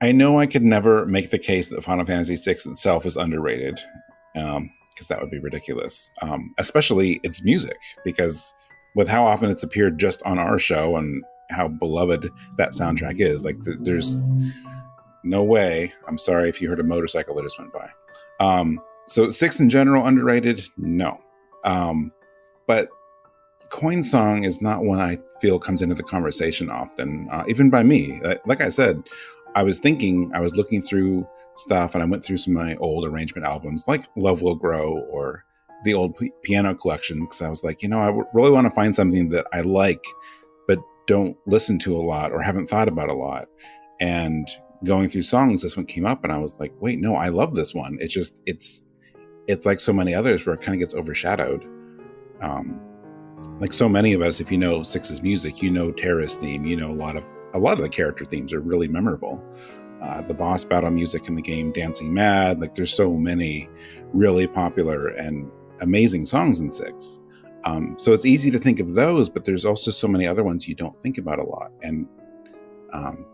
I know I could never make the case that Final Fantasy VI itself is underrated, because that would be ridiculous. Especially its music, because with how often it's appeared just on our show and how beloved that soundtrack is, like there's no way. I'm sorry if you heard a motorcycle that just went by. So 6 in general underrated? No. But Coin Song is not one I feel comes into the conversation often, even by me. Like I said, I was looking through stuff, and I went through some of my old arrangement albums, like Love Will Grow or the old piano collection, because I was like, I really want to find something that I like, but don't listen to a lot or haven't thought about a lot. And going through songs, this one came up, and I was like, wait, no, I love this one. It's just, it's like so many others where it kind of gets overshadowed. Like so many of us, if you know 6's music, Terra's theme, a lot of the character themes are really memorable. The boss battle music in the game, Dancing Mad, like there's so many really popular and amazing songs in 6. So it's easy to think of those, but there's also so many other ones you don't think about a lot. And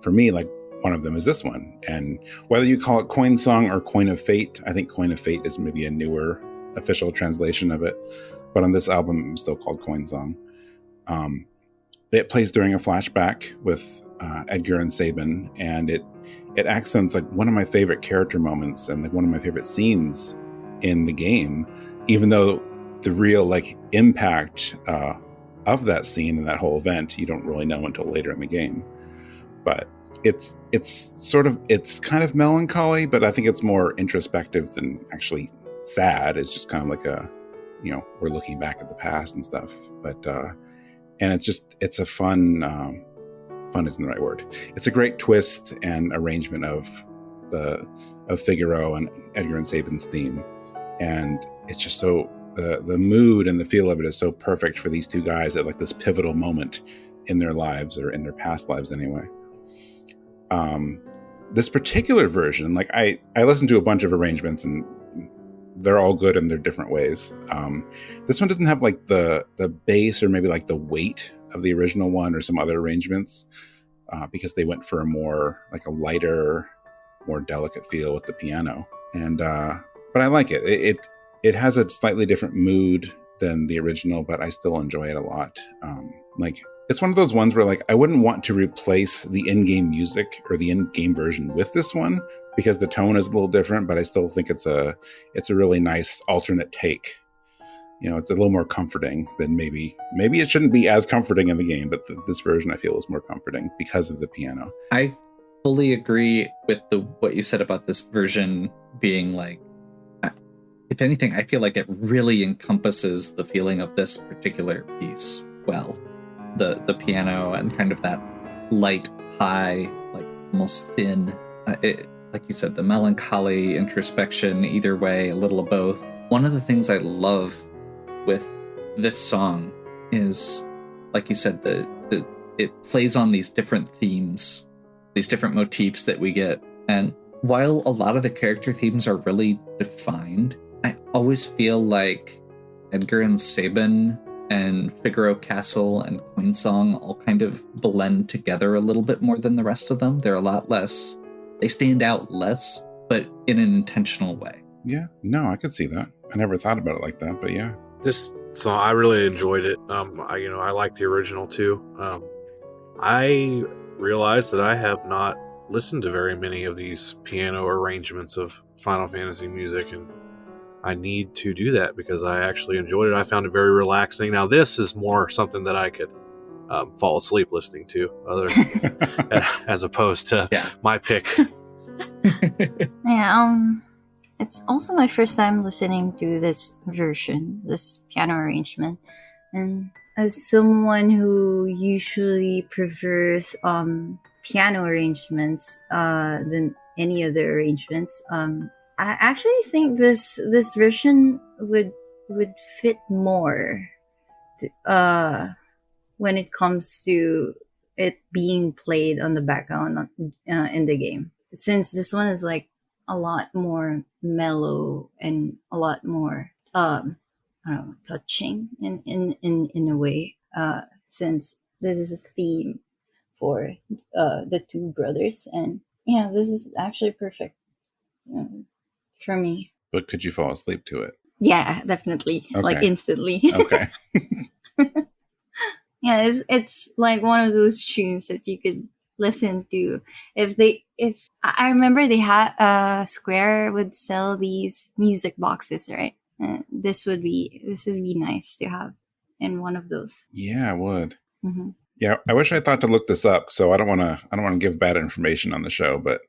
for me, like one of them is this one. And whether you call it Coin Song or Coin of Fate, I think Coin of Fate is maybe a newer official translation of it. But on this album, it's still called Coin Song. It plays during a flashback with Edgar and Sabin, and it accents like one of my favorite character moments and like one of my favorite scenes in the game, even though the real like impact of that scene and that whole event you don't really know until later in the game. But it's kind of melancholy, but I think it's more introspective than actually sad. It's just kind of like we're looking back at the past and stuff. But and it's a fun isn't the right word. It's a great twist and arrangement of Figaro and Edgar and Sabin's theme, and it's just so the mood and the feel of it is so perfect for these two guys at like this pivotal moment in their lives, or in their past lives anyway. This particular version, like I listened to a bunch of arrangements, and they're all good in their different ways. This one doesn't have like the bass or maybe like the weight of the original one or some other arrangements, because they went for a more like a lighter, more delicate feel with the piano. And but I like it. It has a slightly different mood than the original, but I still enjoy it a lot. Like it's one of those ones where like I wouldn't want to replace the in-game music or the in-game version with this one, because the tone is a little different, but I still think it's a really nice alternate take. It's a little more comforting than maybe it shouldn't be as comforting in the game, but this version I feel is more comforting because of the piano. I fully agree with what you said about this version being like, if anything, I feel like it really encompasses the feeling of this particular piece well. The piano and kind of that light, high, like almost thin, like you said, the melancholy, introspection, either way, a little of both. One of the things I love with this song is, like you said, it plays on these different themes, these different motifs that we get. And while a lot of the character themes are really defined, I always feel like Edgar and Sabin and Figaro Castle and Coin Song all kind of blend together a little bit more than the rest of them. They're a lot less, they stand out less, but in an intentional way. Yeah, no, I could see that. I never thought about it like that, but yeah. This song, I really enjoyed it. I like the original too. I realized that I have not listened to very many of these piano arrangements of Final Fantasy music, and I need to do that because I actually enjoyed it. I found it very relaxing. Now, this is more something that I could fall asleep listening to, as opposed to my pick. Yeah, it's also my first time listening to this version, this piano arrangement. And as someone who usually prefers piano arrangements than any other arrangements, I actually think this version would fit more when it comes to it being played on the background in the game, since this one is like a lot more mellow and a lot more I don't know, touching in a way, since this is a theme for the two brothers, and yeah, this is actually perfect for me. But could you fall asleep to it? Yeah, definitely. Like Okay. instantly. Okay. Yeah, it's like one of those tunes that you could listen to. If I remember they had Square would sell these music boxes, right? This would be nice to have in one of those. Yeah, I would. Mm-hmm. Yeah, I wish I thought to look this up. So I don't want to give bad information on the show, but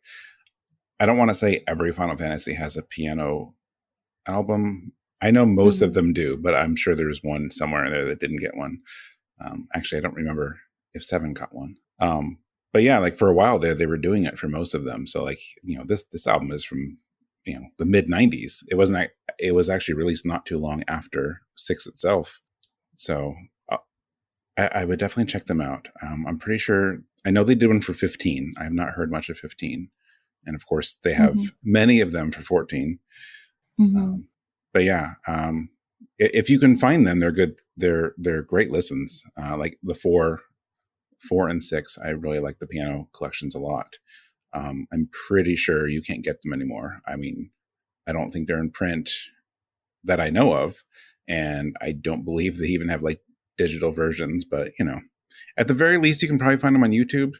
I don't want to say every Final Fantasy has a piano album. I know most of them do, but I'm sure there's one somewhere in there that didn't get one. Actually, I don't remember if 7 got one. But yeah, like for a while there, they were doing it for most of them. So like, this album is from, the mid 90s. It was actually released not too long after 6 itself. So I would definitely check them out. I'm pretty sure, I know they did one for 15. I have not heard much of 15. And of course they have many of them for 14. But yeah, if you can find them, they're good. They're great listens. Like the 4 and 6, I really like the piano collections a lot. I'm pretty sure you can't get them anymore. I mean, I don't think they're in print that I know of, and I don't believe they even have like digital versions. But at the very least, you can probably find them on YouTube.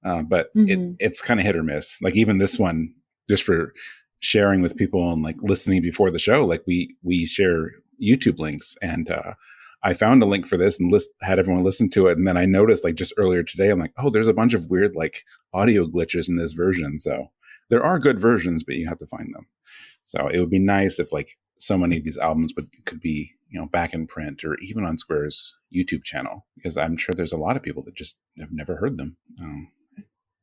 But it's kind of hit or miss. Like even this one, just for sharing with people and like listening before the show, like we share YouTube links, and I found a link for this and had everyone listen to it, and then I noticed like just earlier today, I'm like, oh, there's a bunch of weird like audio glitches in this version. So there are good versions, but you have to find them. So it would be nice if like so many of these albums could be back in print or even on Square's YouTube channel, because I'm sure there's a lot of people that just have never heard them.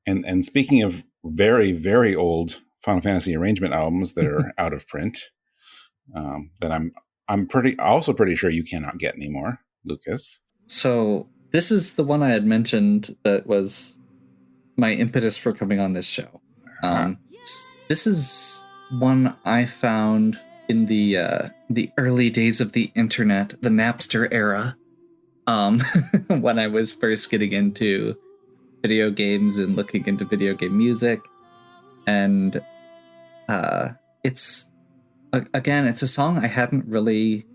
And speaking of very, very old Final Fantasy arrangement albums that are out of print, that I'm pretty sure you cannot get anymore, Lucas. So this is the one I had mentioned that was my impetus for coming on this show. This is one I found in the early days of the internet, the Napster era, when I was first getting into video games and looking into video game music. And it's a song I hadn't really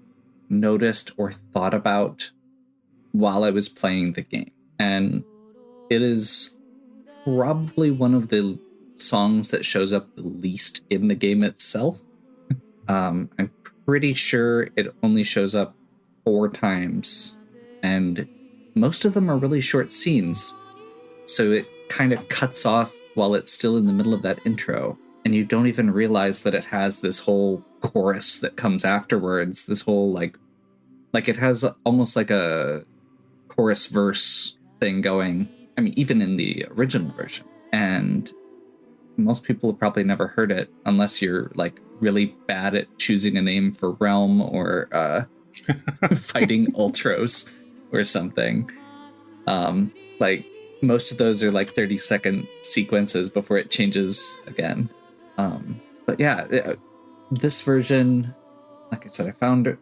noticed or thought about while I was playing the game. And it is probably one of the songs that shows up the least in the game itself. I'm pretty sure it only shows up 4 times, and most of them are really short scenes. So it kind of cuts off while it's still in the middle of that intro, and you don't even realize that it has this whole chorus that comes afterwards. This whole like it has almost like a chorus verse thing going. I mean, even in the original version. And most people have probably never heard it unless you're like really bad at choosing a name for Relm or fighting Ultros or something. Like most of those are like 30-second sequences before it changes again. But yeah, this version, like I said, I found it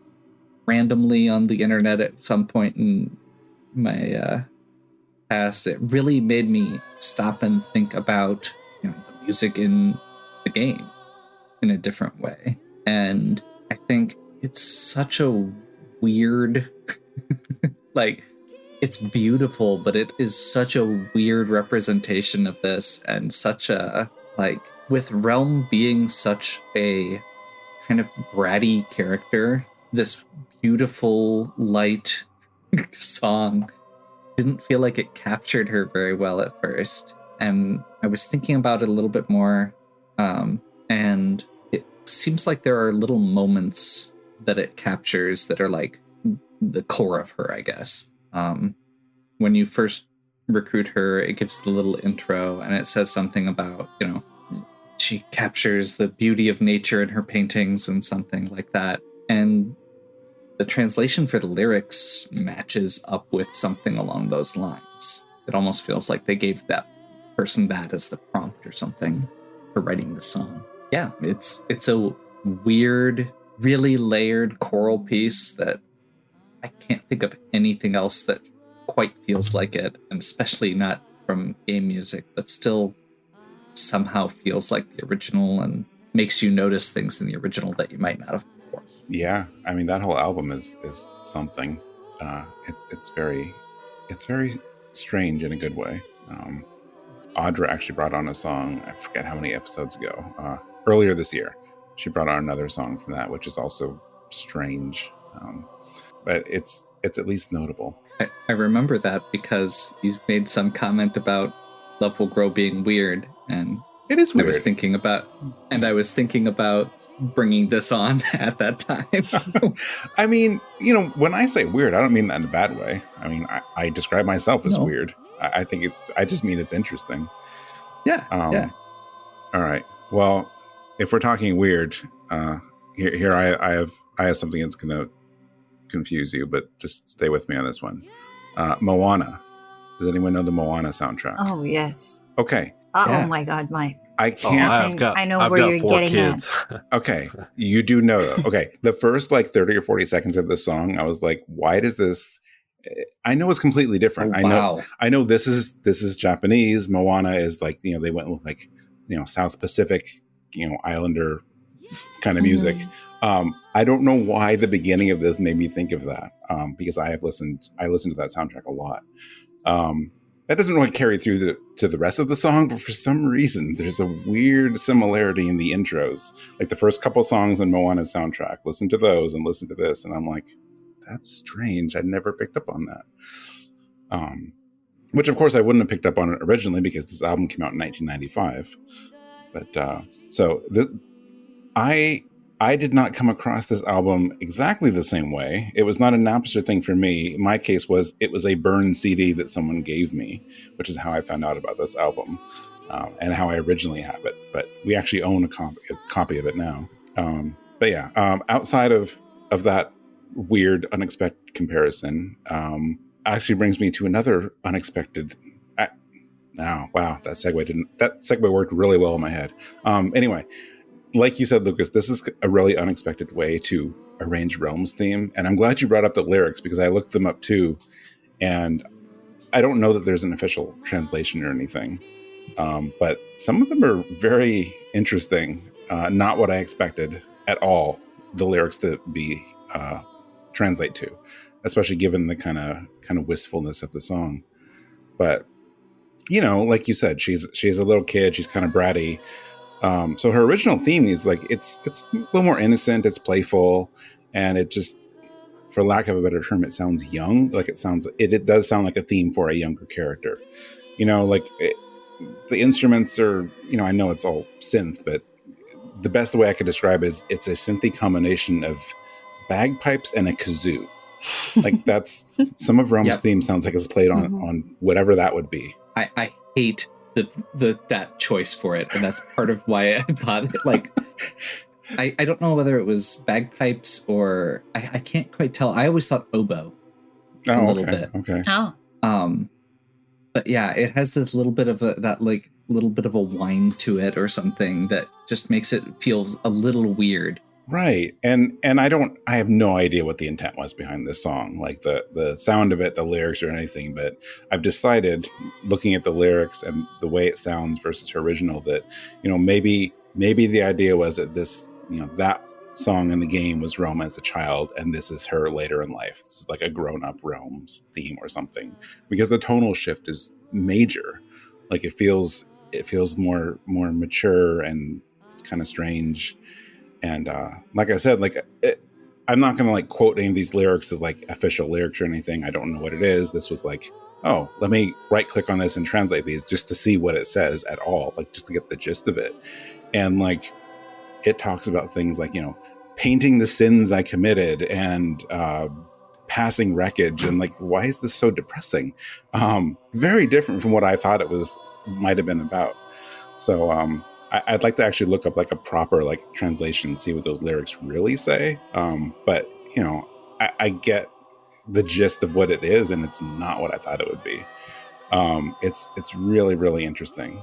randomly on the internet at some point in my past. It really made me stop and think about the music in the game in a different way. And I think it's such a weird like, it's beautiful, but it is such a weird representation of this, and such a like, with Relm being such a kind of bratty character, this beautiful light song didn't feel like it captured her very well at first. And I was thinking about it a little bit more, and it seems like there are little moments that it captures that are like the core of her, I guess. When you first recruit her, it gives the little intro, and it says something about, she captures the beauty of nature in her paintings and something like that. And the translation for the lyrics matches up with something along those lines. It almost feels like they gave that person that as the prompt or something for writing the song. Yeah, it's a weird, really layered choral piece that I can't think of anything else that quite feels like it, and especially not from game music, but still somehow feels like the original and makes you notice things in the original that you might not have before. Yeah, I mean that whole album is something. It's very strange in a good way. Audra actually brought on a song. I forget how many episodes ago. Earlier this year, she brought on another song from that, which is also strange. But it's at least notable. I remember that because you made some comment about Love Will Grow being weird, and it is weird. I was thinking about bringing this on at that time. I mean, when I say weird, I don't mean that in a bad way. I mean, I describe myself as weird. I think I just mean it's interesting. Yeah. Yeah. All right. Well, if we're talking weird, here I have something that's gonna confuse you, but just stay with me on this one. Moana. Does anyone know the Moana soundtrack? Oh yes. Okay. Oh my God, Mike. I can't. I know where you're getting kids. at. Okay, you do know though. Okay, the first 30 or 40 seconds of the song, I was like, "Why does this?" I know it's completely different. Oh, wow. I know this is Japanese. Moana is they went with South Pacific, Islander kind of music. I don't know why the beginning of this made me think of that, because I listened to that soundtrack a lot. That doesn't really carry through to the rest of the song, but for some reason, there's a weird similarity in the intros. Like the first couple songs on Moana's soundtrack, listen to those and listen to this, and I'm like, that's strange. I never picked up on that. Which, of course, I wouldn't have picked up on it originally because this album came out in 1995. But I did not come across this album exactly the same way. It was not a Napster thing for me. In my case, it was a burned CD that someone gave me, which is how I found out about this album, and how I originally have it. But we actually own a copy of it now. But yeah, outside of that weird, unexpected comparison, actually brings me to another unexpected. Wow, that segue worked really well in my head. Anyway. Like you said, Lucas, this is a really unexpected way to arrange Relm's theme. And I'm glad you brought up the lyrics because I looked them up too. And I don't know that there's an official translation or anything. But some of them are very interesting. Not what I expected at all, the lyrics to be translate to, especially given the kind of wistfulness of the song. But, like you said, she's a little kid. She's kind of bratty. So her original theme is it's a little more innocent, it's playful, and it just, for lack of a better term, it sounds young. It does sound like a theme for a younger character. The instruments are, I know it's all synth, but the best way I could describe it is it's a synthy combination of bagpipes and a kazoo. That's some of Relm's theme sounds like it's played on whatever that would be. I hate that choice for it, and that's part of why I bought it. I don't know whether it was bagpipes or I can't quite tell. I always thought oboe a little bit. Okay. But yeah, it has this little bit of little bit of a whine to it or something that just makes it feel a little weird. Right. And I have no idea what the intent was behind this song, like the sound of it, the lyrics or anything, but I've decided, looking at the lyrics and the way it sounds versus her original, that, maybe the idea was that this, that song in the game was Relm as a child, and this is her later in life. This is like a grown-up Relm's theme or something, because the tonal shift is major. Like it feels more mature and it's kind of strange. And like I said, I'm not going to quote any of these lyrics as official lyrics or anything. I don't know what it is. This was let me right click on this and translate these just to see what it says at all, just to get the gist of it. And it talks about things like, painting the sins I committed and passing wreckage. And why is this so depressing? Very different from what I thought it might have been about. So I'd like to actually look up a proper translation, see what those lyrics really say. But I get the gist of what it is, and it's not what I thought it would be. It's really, really interesting.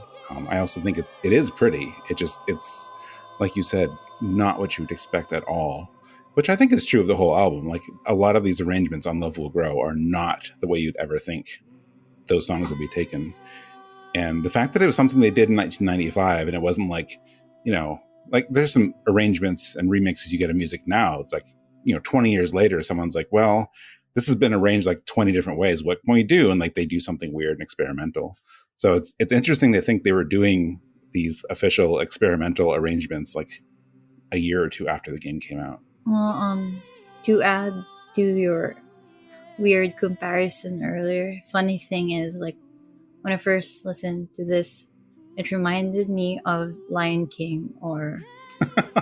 I also think it is pretty. It's like you said, not what you would expect at all, which I think is true of the whole album. A lot of these arrangements on Love Will Grow are not the way you'd ever think those songs will be taken. And the fact that it was something they did in 1995 and it wasn't like, like there's some arrangements and remixes you get of music now. It's like, 20 years later, someone's like, well, this has been arranged like 20 different ways. What can we do? And like they do something weird and experimental. So it's interesting to think they were doing these official experimental arrangements like a year or two after the game came out. Well, to add to your weird comparison earlier, funny thing is, like, when I first listened to this, it reminded me of Lion King or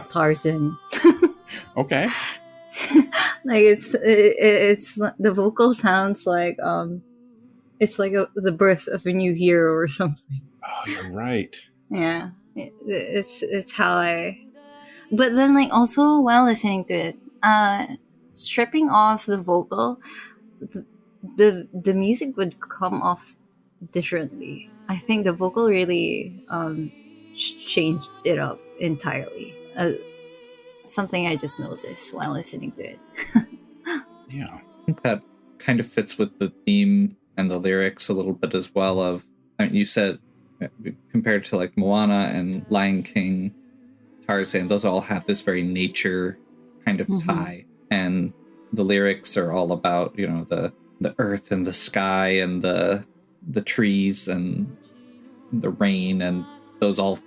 Tarzan. Okay. Like it's the vocal sounds like it's like the birth of a new hero or something. Oh, you're right. Yeah, it's how I. But then, like, also while listening to it, stripping off the vocal, the music would come off differently. I think the vocal really changed it up entirely. Something I just noticed while listening to it. Yeah. I think that kind of fits with the theme and the lyrics a little bit as well. Of, I mean, you said compared to like Moana and Lion King, Tarzan, those all have this very nature kind of tie, and the lyrics are all about the earth and the sky and the trees and the rain, and those all.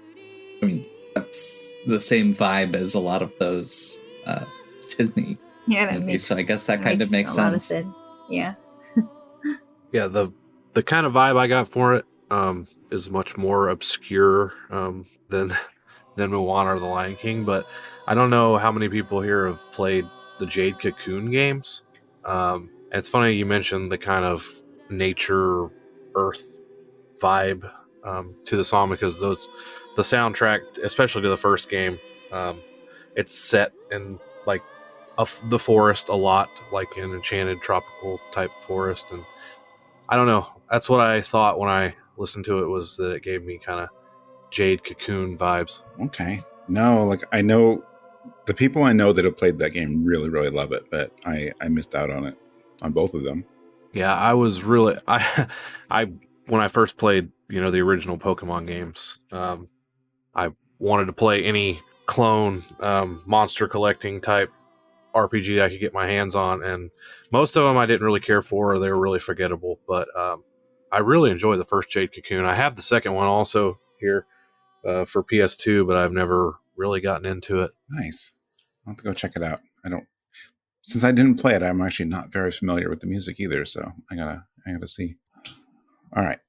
I mean, that's the same vibe as a lot of those Disney movies. So I guess that kind of makes sense. Yeah. Yeah, the kind of vibe I got for it is much more obscure than Moana or the Lion King, but I don't know how many people here have played the Jade Cocoon games. And it's funny you mentioned the kind of nature, earth vibe to the song, because the soundtrack, especially to the first game, it's set in like the forest a lot, like an enchanted tropical type forest, and I don't know. That's what I thought when I listened to it, was that it gave me kind of Jade Cocoon vibes. Okay. No, like I know the people I know that have played that game really, really love it, but I missed out on it, on both of them. Yeah, I was really I when I first played, the original Pokemon games, I wanted to play any clone monster collecting type RPG I could get my hands on, and most of them I didn't really care for, or they were really forgettable, but I really enjoyed the first Jade Cocoon. I have the second one also here for PS2, but I've never really gotten into it. Nice. I'll have to go check it out. Since I didn't play it, I'm actually not very familiar with the music either, so I gotta see. All right.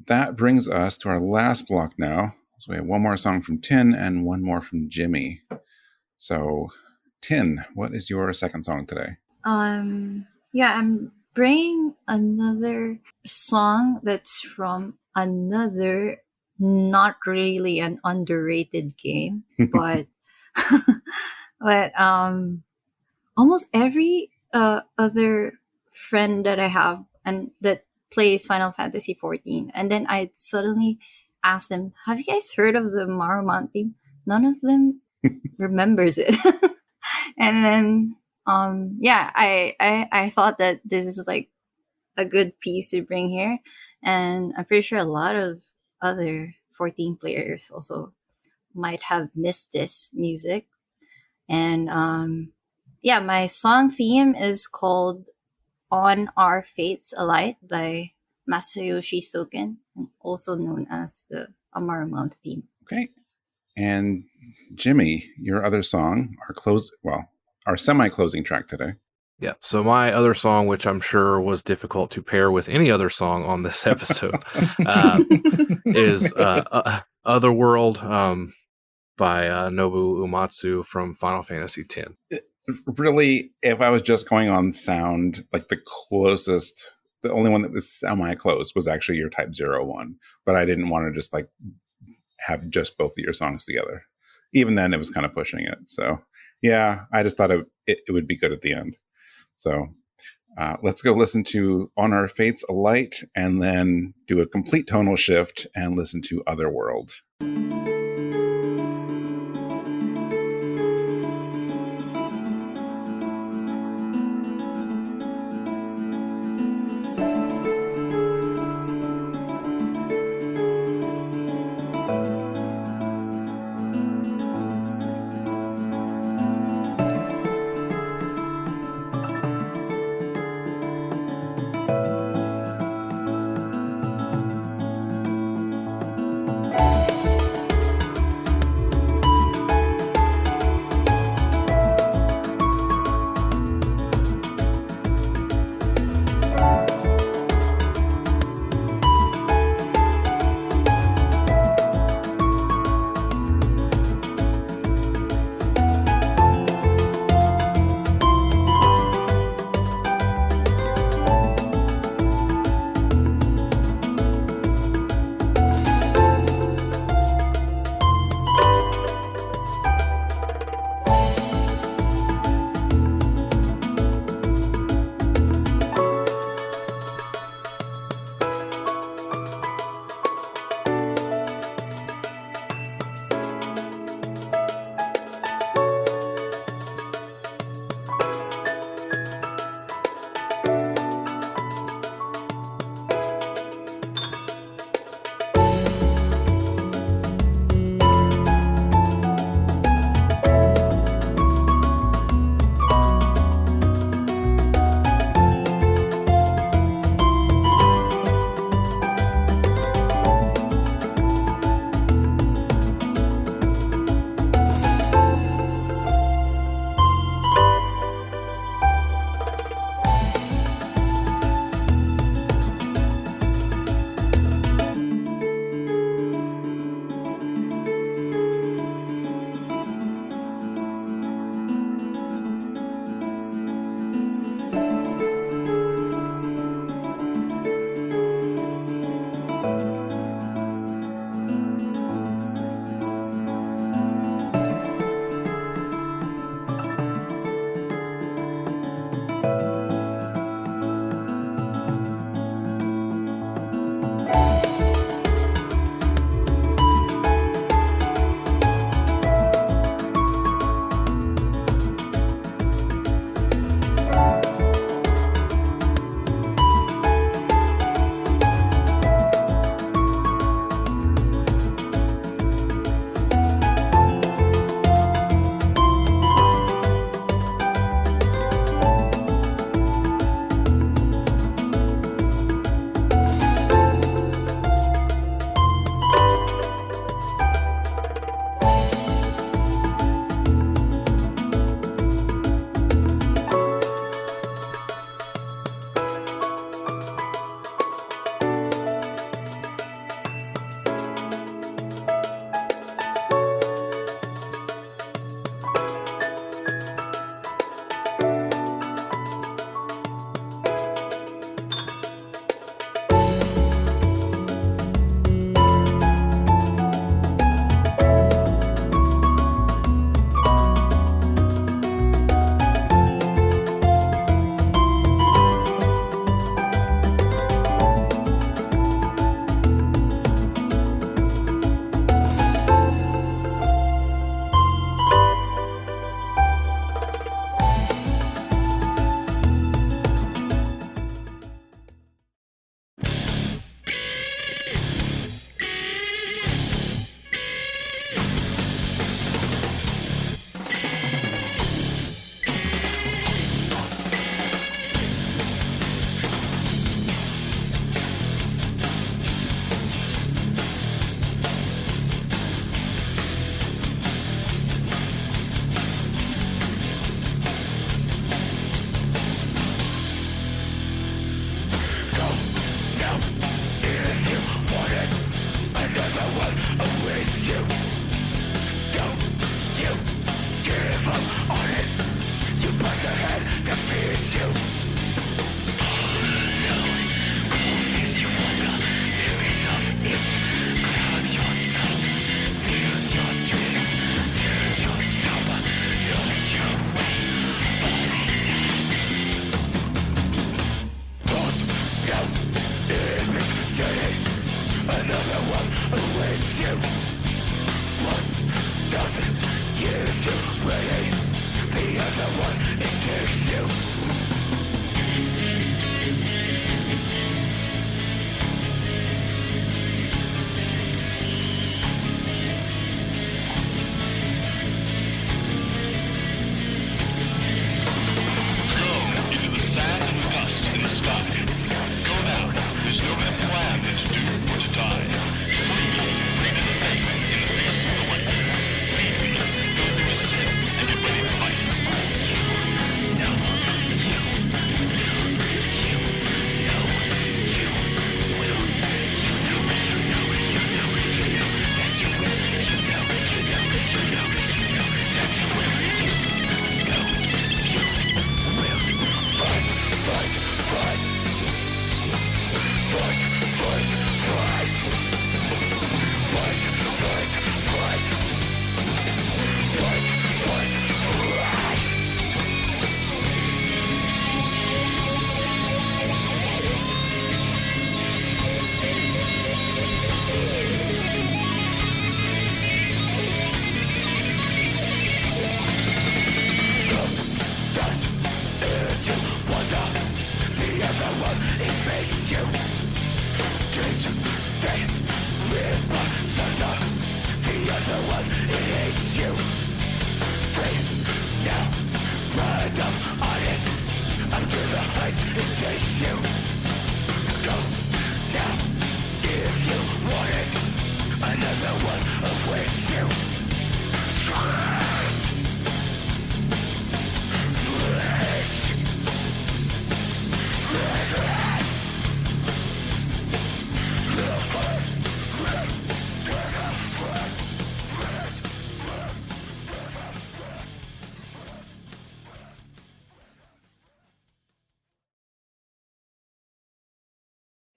That brings us to our last block now. So we have one more song from Tin and one more from Jimmy. So, Tin, what is your second song today? Yeah, I'm bringing another song that's from another, not really an underrated game, but but almost every other friend that I have and that plays Final Fantasy 14, and then I suddenly asked them, "Have you guys heard of the Marumount theme?" None of them remembers it. And then I thought that this is like a good piece to bring here, and I'm pretty sure a lot of other 14 players also might have missed this music. And my song theme is called On Our Fates Alight by Masayoshi Soken, and also known as the Marumount theme. Okay. And Jimmy, your other song, our semi-closing track today. Yeah, so my other song, which I'm sure was difficult to pair with any other song on this episode, is Otherworld by Nobuo Uematsu from Final Fantasy X. Really, if I was just going on sound, like the only one that was semi-close was actually your Type 01, but I didn't want to just like have just both of your songs together. Even then, it was kind of pushing it. So yeah, I just thought it would be good at the end. So let's go listen to On Our Fates Alight and then do a complete tonal shift and listen to Otherworld.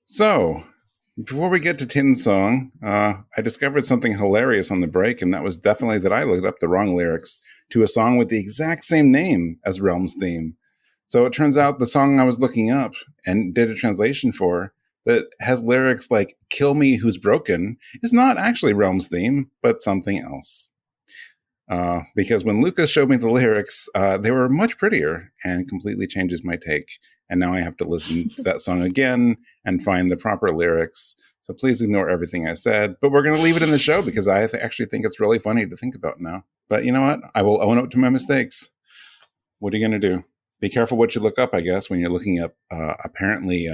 So, before we get to Tin's song, I discovered something hilarious on the break, and that was definitely that I looked up the wrong lyrics to a song with the exact same name as Relm's theme. So it turns out the song I was looking up and did a translation for that has lyrics like "Kill Me Who's Broken" is not actually Relm's theme, but something else. Because when Lucas showed me the lyrics, they were much prettier and completely changes my take. And now I have to listen to that song again and find the proper lyrics. So please ignore everything I said. But we're going to leave it in the show because I actually think it's really funny to think about now. But you know what? I will own up to my mistakes. What are you going to do? Be careful what you look up, I guess, when you're looking up apparently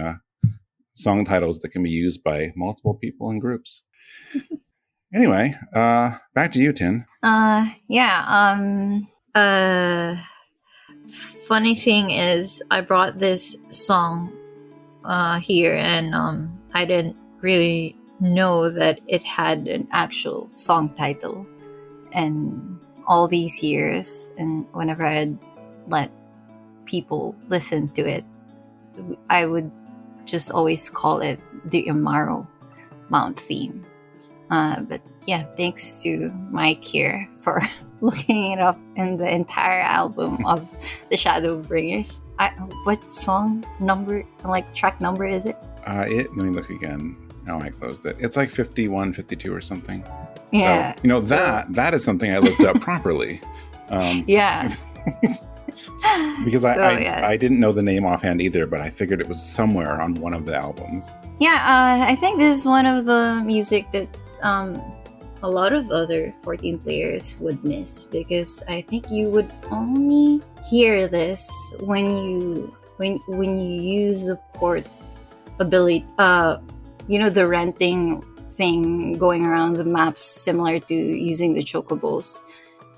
song titles that can be used by multiple people and groups. Anyway, back to you, Tin. Funny thing is, I brought this song here, and I didn't really know that it had an actual song title. And all these years, and whenever I'd let people listen to it, I would just always call it the Amaro Mount theme. But yeah, thanks to Mike here for looking it up in the entire album of the Shadowbringers. What song number, like track number is it? Let me look again. No, I closed it. It's like 51, 52 or something. Yeah. So, that is something I looked up properly. Yeah. Because I didn't know the name offhand either, but I figured it was somewhere on one of the albums. Yeah, I think this is one of the music that a lot of other 14 players would miss, because I think you would only hear this when you use the port ability, the renting thing going around the maps, similar to using the chocobos.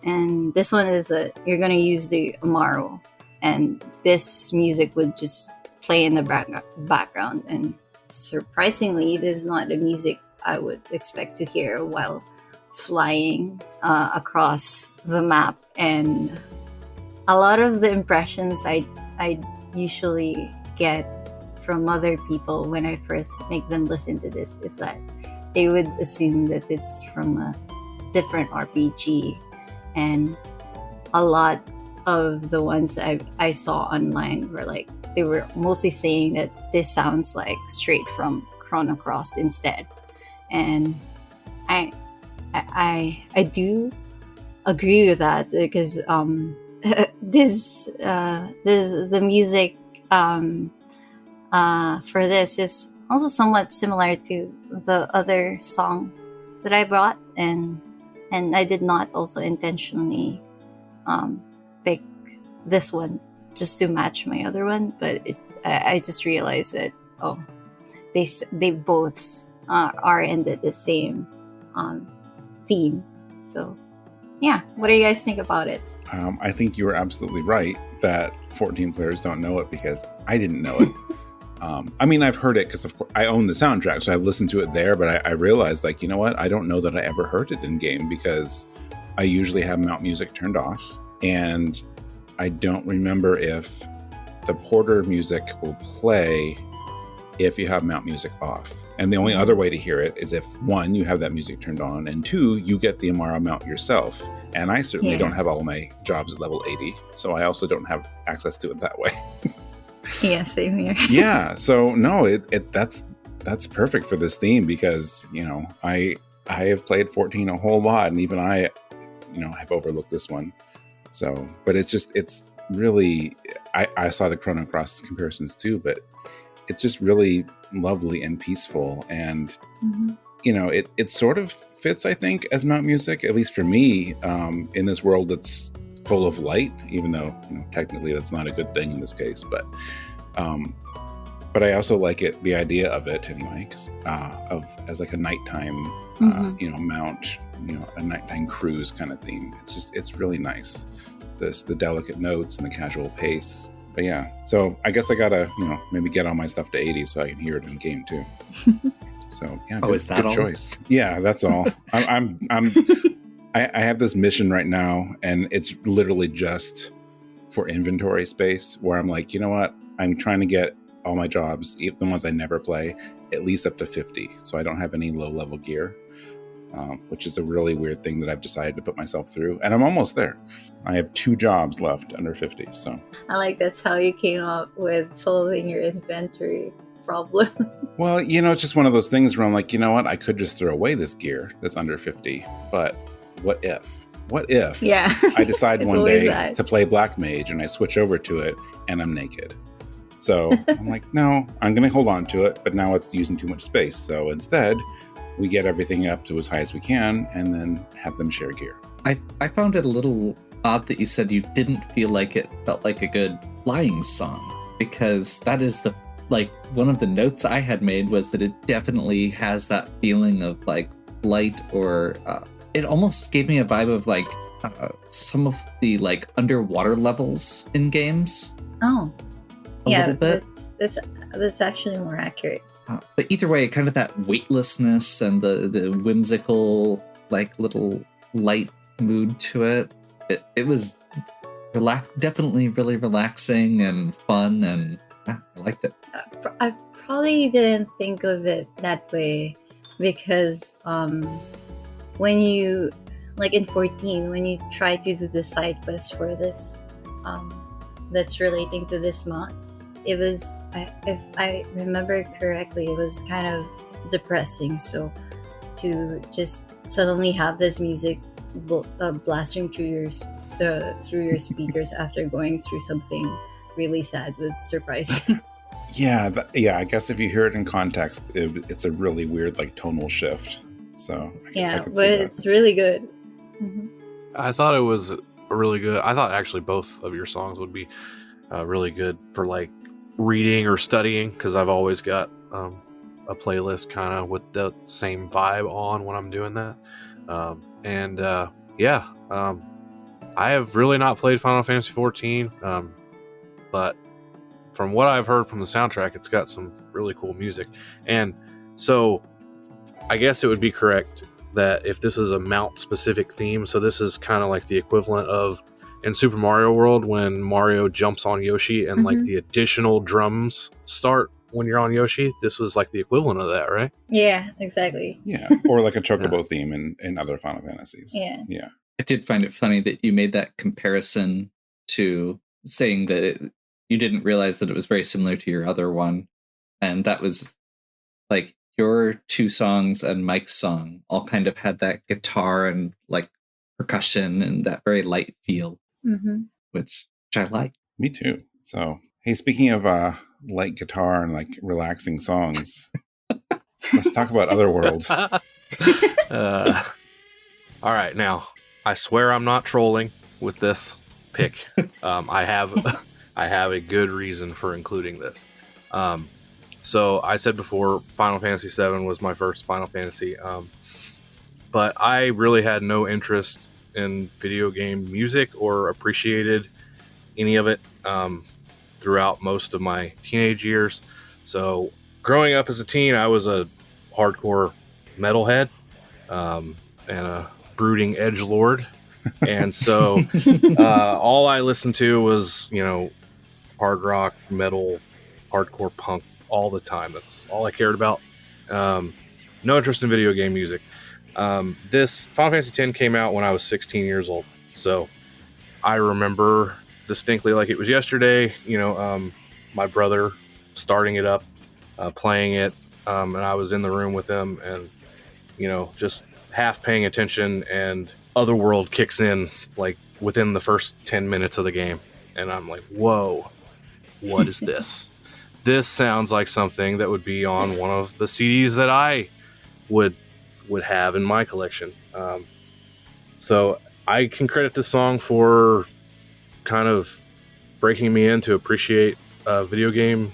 And this one is you're gonna use the Amaro, and this music would just play in the background. And surprisingly, this is not the music I would expect to hear while flying across the map. And a lot of the impressions I usually get from other people when I first make them listen to this is that they would assume that it's from a different RPG. And a lot of the ones I saw online were like, they were mostly saying that this sounds like straight from Chrono Cross instead. And I do agree with that, because the music for this is also somewhat similar to the other song that I brought, and I did not also intentionally pick this one just to match my other one, but I just realized that they both are in the same theme. So yeah, what do you guys think about it? I think you were absolutely right that 14 players don't know it, because I didn't know it. I mean, I've heard it because, of course, I own the soundtrack, so I've listened to it there, but I realized, like, you know what? I don't know that I ever heard it in game, because I usually have mount music turned off, and I don't remember if the Porter music will play if you have mount music off. And the only other way to hear it is if, one, you have that music turned on, and two, you get the Amara mount yourself. And I certainly don't have all my jobs at level 80, so I also don't have access to it that way. Yeah, same here. Yeah, so no, that's perfect for this theme, because, you know, I have played 14 a whole lot, and even I, you know, have overlooked this one. So, but it's really, I saw the Chrono Cross comparisons too, but it's just really lovely and peaceful, and you know, it sort of fits, I think, as mount music, at least for me, in this world that's full of light, even though, you know, technically that's not a good thing in this case, but I also like it, the idea of it anyway, as like a nighttime you know, mount, you know, a nighttime cruise kind of theme. It's really nice, the delicate notes and the casual pace. But yeah, so I guess I gotta, you know, maybe get all my stuff to 80 so I can hear it in game too. So yeah, is that good all? choice. Yeah, that's all. I have this mission right now, and it's literally just for inventory space, where I'm like, you know what? I'm trying to get all my jobs, even the ones I never play, at least up to 50, so I don't have any low-level gear, which is a really weird thing that I've decided to put myself through, and I'm almost there. I have 2 jobs left under 50, so. I like that's how you came up with solving your inventory problem. Well, you know, it's just one of those things where I'm like, you know what? I could just throw away this gear that's under 50, but what if? What if I decide one day to play Black Mage, and I switch over to it and I'm naked? So I'm like, no, I'm going to hold on to it, but now it's using too much space. So instead, we get everything up to as high as we can, and then have them share gear. I found it a little odd that you said you didn't feel like it felt like a good flying song, because that is one of the notes I had made was that it definitely has that feeling of like flight, or it almost gave me a vibe of like some of the like underwater levels in games. Oh, a little bit. That's actually more accurate. But either way, kind of that weightlessness and the whimsical, like little light mood to it. It was definitely really relaxing and fun, and I liked it. I probably didn't think of it that way, because when you, like in 14, when you try to do the side quest for this that's relating to this mod, it was, if I remember correctly, it was kind of depressing. So to just suddenly have this music blasting through your speakers after going through something really sad was surprising. Yeah, I guess if you hear it in context, it's a really weird like tonal shift. So I can see that. It's really good. Mm-hmm. I thought it was really good. I thought actually both of your songs would be really good for like reading or studying, because I've always got a playlist kind of with the same vibe on when I'm doing that. I have really not played Final Fantasy 14, but from what I've heard from the soundtrack, it's got some really cool music. And so I guess it would be correct that if this is a mount-specific theme, so this is kind of like the equivalent of in Super Mario World when Mario jumps on Yoshi and like the additional drums start when you're on Yoshi. This was like the equivalent of that, right? Yeah, exactly. Yeah, or like a Chocobo theme in other Final Fantasies. Yeah. I did find it funny that you made that comparison to saying that you didn't realize that it was very similar to your other one. And that was like your 2 songs and Mike's song all kind of had that guitar and like percussion and that very light feel. Mm-hmm. which I like. Me too. So, hey, speaking of light guitar and like relaxing songs, let's talk about Otherworld. All right, now I swear I'm not trolling with this pick. I have a good reason for including this. So I said before, Final Fantasy VII was my first Final Fantasy, but I really had no interest in video game music or appreciated any of it throughout most of my teenage years. So growing up as a teen, I was a hardcore metalhead and a brooding edgelord. And so all I listened to was, hard rock, metal, hardcore punk all the time. That's all I cared about. No interest in video game music. This Final Fantasy X came out when I was 16 years old. So I remember distinctly like it was yesterday, my brother starting it up, playing it, and I was in the room with him and, just half paying attention, and Otherworld kicks in like within the first 10 minutes of the game. And I'm like, whoa, what is this? This sounds like something that would be on one of the CDs that I would have in my collection. So I can credit this song for kind of breaking me in to appreciate video game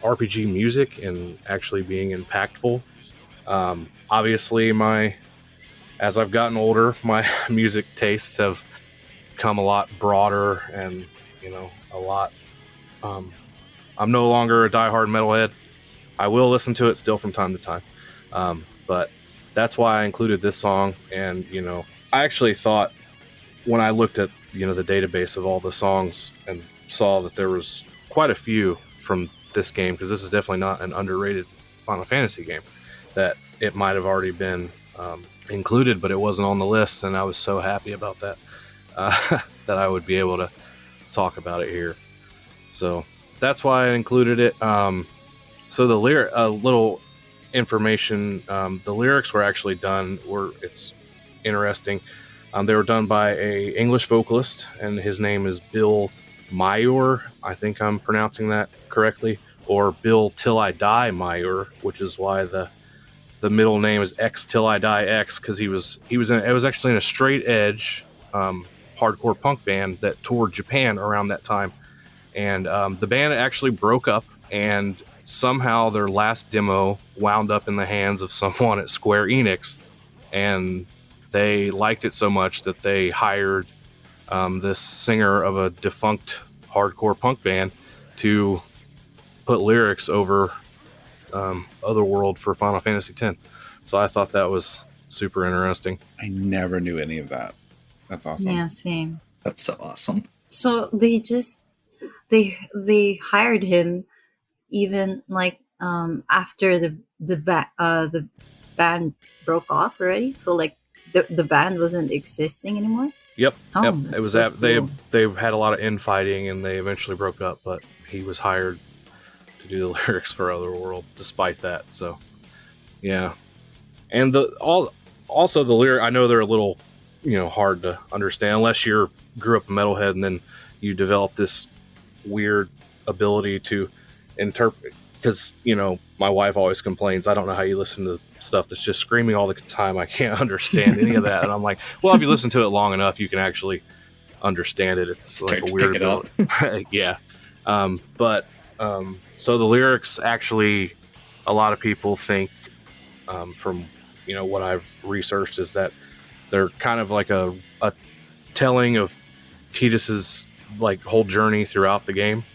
RPG music and actually being impactful. Obviously, as I've gotten older, my music tastes have become a lot broader and, a lot. I'm no longer a diehard metalhead. I will listen to it still from time to time. But that's why I included this song. And, I actually thought when I looked at, the database of all the songs and saw that there was quite a few from this game, because this is definitely not an underrated Final Fantasy game, that it might have already been included, but it wasn't on the list. And I was so happy about that, that I would be able to talk about it here. So that's why I included it. So the little information, the lyrics were actually done, it's interesting. They were done by a English vocalist, and his name is Bill Mayer. I think I'm pronouncing that correctly, or Bill Till I Die Mayer, which is why the middle name is X Till I Die X, because it was actually in a straight edge hardcore punk band that toured Japan around that time. And the band actually broke up, and somehow their last demo wound up in the hands of someone at Square Enix, and they liked it so much that they hired this singer of a defunct hardcore punk band to put lyrics over Otherworld for Final Fantasy X. So I thought that was super interesting. I never knew any of that. That's awesome. Yeah, same. That's so awesome. So they hired him even like after the band broke off already. So like the band wasn't existing anymore. Yep. Oh, yep. It was so they cool. had a lot of infighting, and they eventually broke up. But he was hired to do the lyrics for Otherworld, despite that. So yeah, and also the lyric. I know they're a little hard to understand unless you grew up a metalhead and then you develop this weird ability to interpret. Because my wife always complains, I don't know how you listen to stuff that's just screaming all the time. I can't understand any of that. And I'm like, well, if you listen to it long enough, you can actually understand it. It's like a weird ability. Yeah. So the lyrics actually, a lot of people think, from what I've researched, is that they're kind of like a telling of Tidus's like whole journey throughout the game.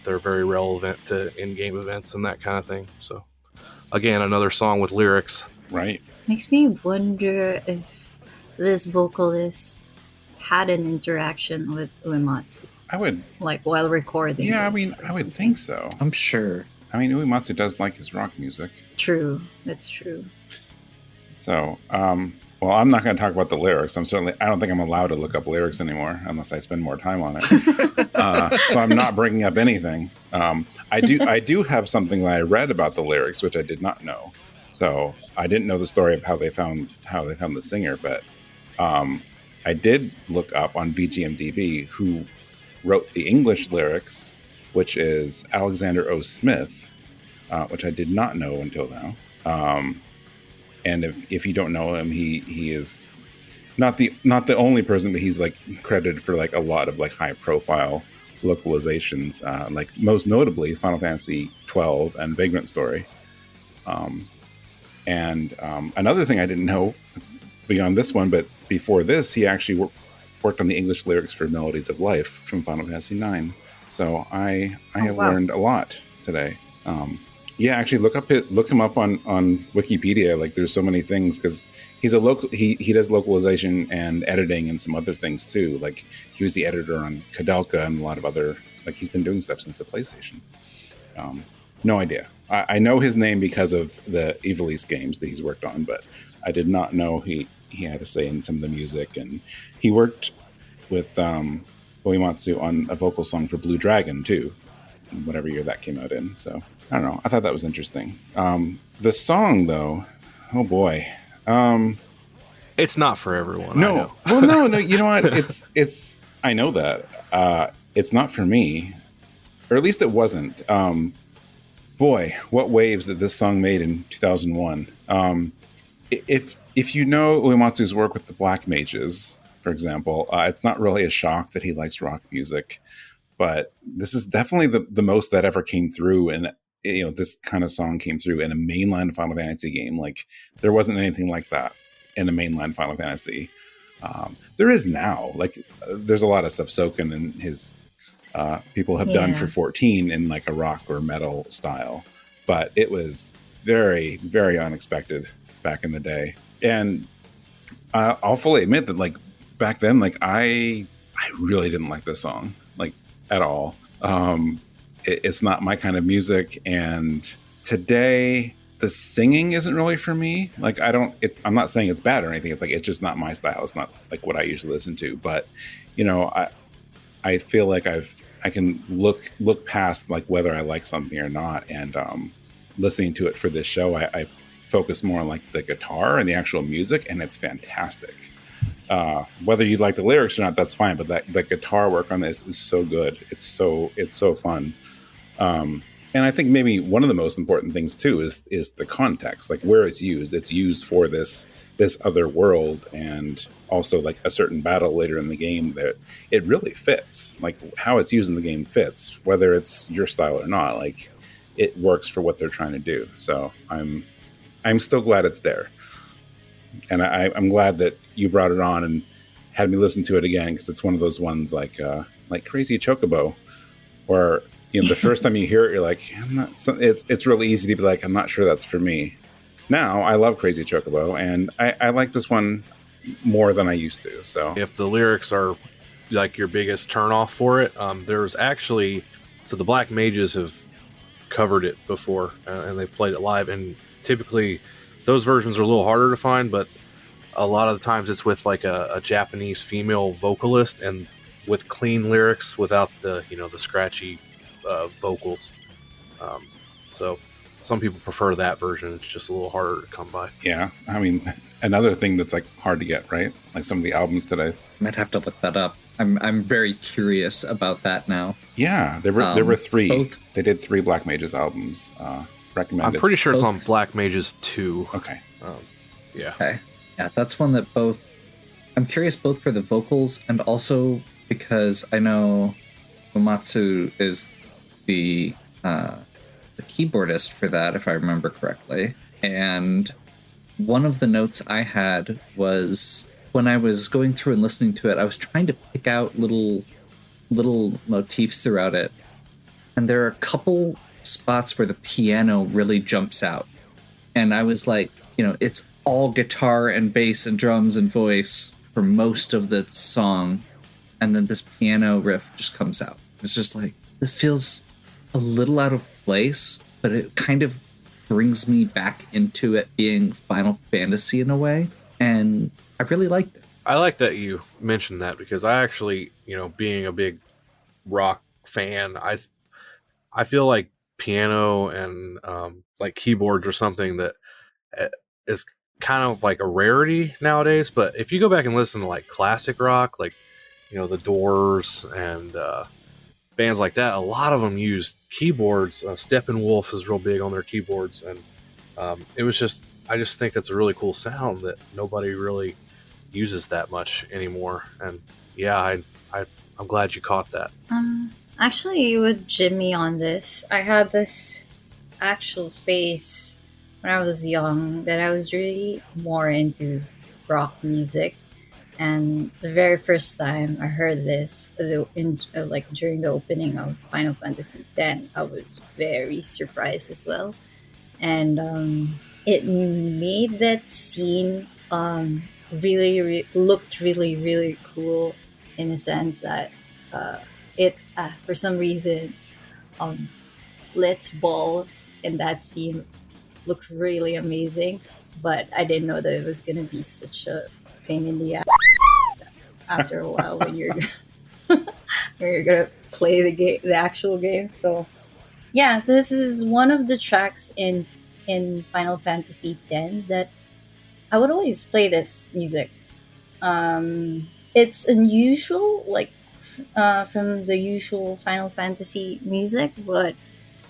They're very relevant to in-game events and that kind of thing. So, again, another song with lyrics. Right. Makes me wonder if this vocalist had an interaction with Uematsu. I would. Like while recording. Yeah, I would think so. I'm sure. Uematsu does like his rock music. True. That's true. So, well, I'm not going to talk about the lyrics. I don't think I'm allowed to look up lyrics anymore unless I spend more time on it. So I'm not bringing up anything. I do have something that I read about the lyrics, which I did not know. So I didn't know the story of how they found the singer, but I did look up on VGMDB who wrote the English lyrics, which is Alexander O. Smith, which I did not know until now. And if you don't know him, he is not the only person, but he's like credited for like a lot of like high profile localizations, like most notably Final Fantasy 12 and Vagrant Story. And another thing I didn't know beyond this one, but before this, he actually worked on the English lyrics for Melodies of Life from Final Fantasy 9. So I have learned a lot today. Yeah, actually look him up on Wikipedia. Like there's so many things, because he's a local, he does localization and editing and some other things too. Like he was the editor on Kadelka and a lot of other, like he's been doing stuff since the PlayStation. No idea. I know his name because of the Ivalice games that he's worked on, but I did not know he had a say in some of the music. And he worked with Uematsu on a vocal song for Blue Dragon too, whatever year that came out in. So I don't know. I thought that was interesting. The song though, oh boy. It's not for everyone. No. Well, no. You know what? It's. I know that. It's not for me, or at least it wasn't. Boy, what waves that this song made in 2001. If you know Uematsu's work with the Black Mages, for example, it's not really a shock that he likes rock music, but this is definitely the most that ever came through, and this kind of song came through in a mainline Final Fantasy game. Like there wasn't anything like that in a mainline Final Fantasy. There is now. Like there's a lot of stuff Soken and his people have done for 14 in like a rock or metal style, but it was very, very unexpected back in the day. And I'll fully admit that like back then, like I really didn't like this song like at all. It's not my kind of music, and today the singing isn't really for me. Like I'm not saying it's bad or anything. It's like it's just not my style. It's not like what I usually listen to. But I feel like I can look past like whether I like something or not, and listening to it for this show, I focus more on like the guitar and the actual music, and it's fantastic. Whether you like the lyrics or not, that's fine. But the guitar work on this is so good. It's so fun. And I think maybe one of the most important things too is the context, like where it's used. It's used for this other world, and also like a certain battle later in the game that it really fits. Like how it's used in the game fits, whether it's your style or not. Like it works for what they're trying to do. So I'm still glad it's there, and I'm glad that you brought it on and had me listen to it again, because it's one of those ones like Crazy Chocobo, where the first time you hear it, you're like, it's really easy to be like, I'm not sure that's for me. Now I love Crazy Chocobo, and I like this one more than I used to. So if the lyrics are like your biggest turnoff for it, there's actually, so the Black Mages have covered it before, and they've played it live, and typically those versions are a little harder to find, but a lot of the times it's with like a Japanese female vocalist and with clean lyrics without the the scratchy vocals. So some people prefer that version. It's just a little harder to come by. Yeah, I mean, another thing that's like hard to get, right? Like some of the albums today. Might have to look that up. I'm very curious about that now. Yeah, there were three. They did 3 Black Mages albums. Recommended. I'm pretty sure it's on Black Mages 2. Okay. Yeah. Okay. Yeah, that's one that both. I'm curious both for the vocals and also because I know Uematsu is the keyboardist for that, if I remember correctly. And one of the notes I had was when I was going through and listening to it, I was trying to pick out little motifs throughout it. And there are a couple spots where the piano really jumps out. And I was like, it's all guitar and bass and drums and voice for most of the song. And then this piano riff just comes out. It's just like, this feels a little out of place, but it kind of brings me back into it being Final Fantasy in a way. And I really liked it. I like that you mentioned that, because I actually, being a big rock fan, I feel like piano and like keyboards or something that is kind of like a rarity nowadays. But if you go back and listen to like classic rock, like the Doors and bands like that, a lot of them used keyboards. Steppenwolf is real big on their keyboards, and I just think that's a really cool sound that nobody really uses that much anymore. And yeah, I'm glad you caught that. Actually, with Jimmy on this, I had this actual phase when I was young that I was really more into rock music. And the very first time I heard this, like during the opening of Final Fantasy X, I was very surprised as well. And it made that scene looked really, really cool in a sense that it, for some reason, Blitzball in that scene looked really amazing. But I didn't know that it was going to be such a pain in the ass after a while when you're when you're gonna play the actual game. So yeah, this is one of the tracks in Final Fantasy X that I would always play this music. It's unusual, like from the usual Final Fantasy music, but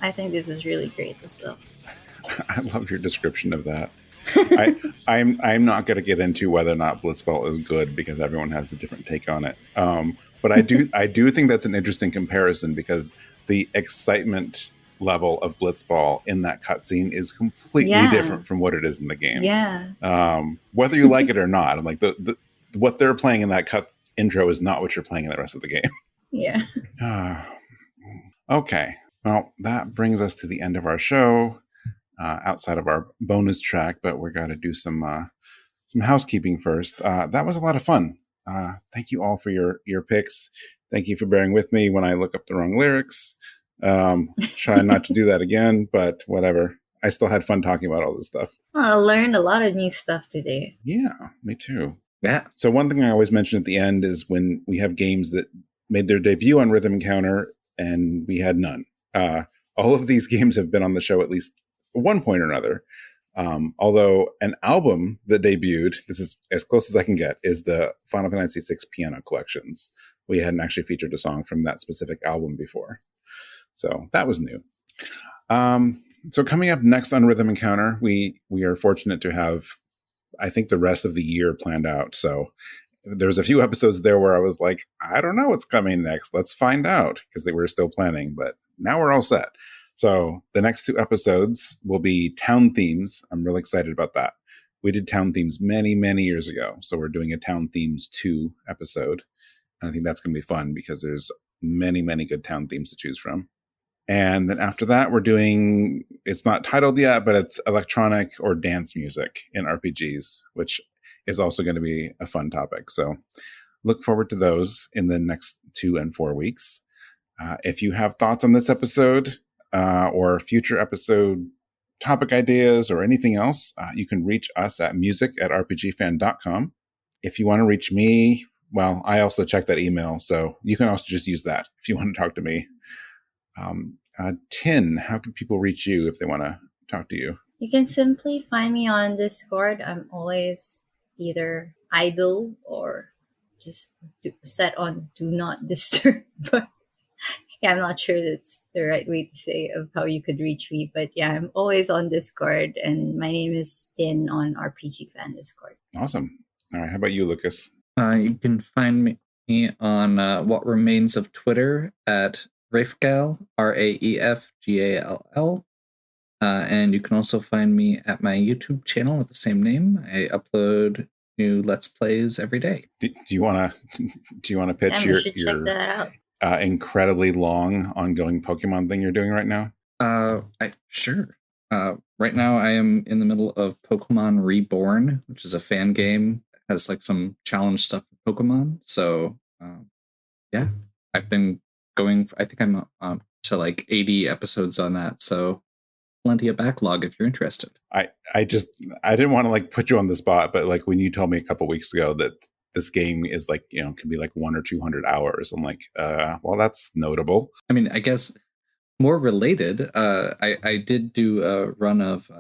I think this is really great as well. I love your description of that. I'm not going to get into whether or not Blitzball is good because everyone has a different take on it. But I do think that's an interesting comparison because the excitement level of Blitzball in that cutscene is completely different from what it is in the game. Yeah. Whether you like it or not, I'm like what they're playing in that intro is not what you're playing in the rest of the game. Yeah. Okay. Well, that brings us to the end of our show. Outside of our bonus track, but we're going to do some housekeeping first. That was a lot of fun. Thank you all for your picks. Thank you for bearing with me when I look up the wrong lyrics. Try not to do that again, but whatever. I still had fun talking about all this stuff. I learned a lot of new stuff today. Yeah, me too. Yeah. So one thing I always mention at the end is when we have games that made their debut on Rhythm Encounter and we had none. All of these games have been on the show at least one point or another. Although an album that debuted, this is as close as I can get, is the Final Fantasy VI Piano Collections. We hadn't actually featured a song from that specific album before. So that was new. So coming up next on Rhythm Encounter, we are fortunate to have, I think, the rest of the year planned out. So there was a few episodes there where I was like, I don't know what's coming next. Let's find out, because they were still planning, but now we're all set. So the next 2 episodes will be town themes. I'm really excited about that. We did town themes many, many years ago. So we're doing a town themes 2 episode. And I think that's going to be fun because there's many, many good town themes to choose from. And then after that, we're doing, it's not titled yet, but it's electronic or dance music in RPGs, which is also going to be a fun topic. So look forward to those in the next 2 and 4 weeks. If you have thoughts on this episode, or future episode topic ideas or anything else, you can reach us at music@rpgfan.com. If you want to reach me, well, I also check that email, so you can also just use that if you want to talk to me. Tin, how can people reach you if they want to talk to you? You can simply find me on Discord. I'm always either idle or just set on do not disturb. But yeah, I'm not sure that's the right way to say of how you could reach me. But yeah, I'm always on Discord, and my name is Tin on RPG Fan Discord. Awesome. All right. How about you, Lucas? You can find me on what remains of Twitter at Raefgal, Raefgall. And you can also find me at my YouTube channel with the same name. I upload new Let's Plays every day. Do you want to pitch Yeah, check that out. Incredibly long ongoing Pokemon thing you're doing right now? Sure. Right now I am in the middle of Pokemon Reborn, which is a fan game. It has like some challenge stuff for Pokemon. So yeah, I've been going, I think I'm to like 80 episodes on that. So plenty of backlog if you're interested. I didn't want to like put you on the spot, but like when you told me a couple weeks ago that this game is like, can be like 100 or 200 hours. I'm like, well, that's notable. I mean, I guess more related, I did do a run of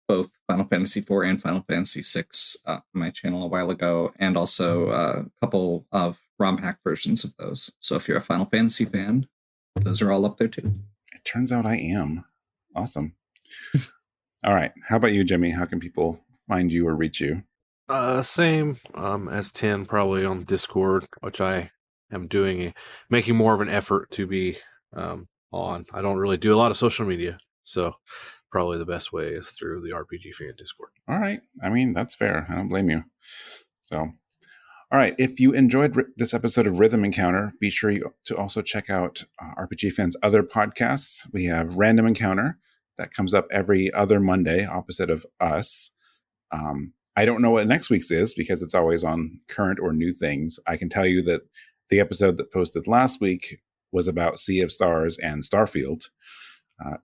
both Final Fantasy IV and Final Fantasy VI on my channel a while ago, and also a couple of ROM hack versions of those. So if you're a Final Fantasy fan, those are all up there too. It turns out I am. Awesome. All right. How about you, Jimmy? How can people find you or reach you? Same as 10, probably on Discord, which I am making more of an effort to be on. I don't really do a lot of social media, so probably the best way is through the RPG Fan Discord. All right. I mean, that's fair. I don't blame you. So, all right. If you enjoyed this episode of Rhythm Encounter, be sure to also check out RPG Fan's other podcasts. We have Random Encounter that comes up every other Monday, opposite of us. I don't know what next week's is because it's always on current or new things. I can tell you that the episode that posted last week was about Sea of Stars and Starfield.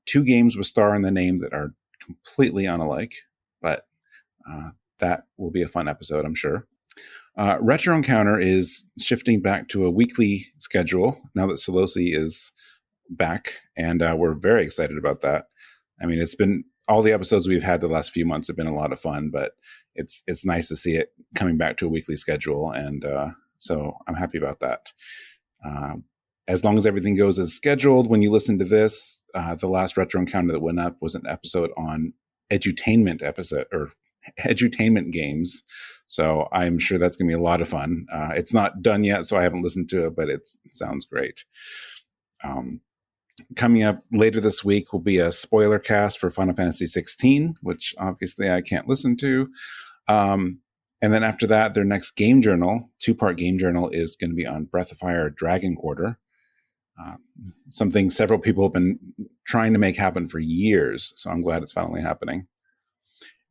2 games with star in the name that are completely unalike, but that will be a fun episode, I'm sure. Retro Encounter is shifting back to a weekly schedule now that Selkie is back, and we're very excited about that. I mean, it's been all the episodes we've had the last few months have been a lot of fun, but it's nice to see it coming back to a weekly schedule, and so I'm happy about that. As long as everything goes as scheduled, when you listen to this, the last Retro Encounter that went up was an episode on edutainment games. So I'm sure that's going to be a lot of fun. It's not done yet, so I haven't listened to it, but it sounds great. Coming up later this week will be a spoiler cast for Final Fantasy 16, which obviously I can't listen to. And then after that, their next game journal, 2-part game journal, is going to be on Breath of Fire Dragon Quarter. Something several people have been trying to make happen for years. So I'm glad it's finally happening.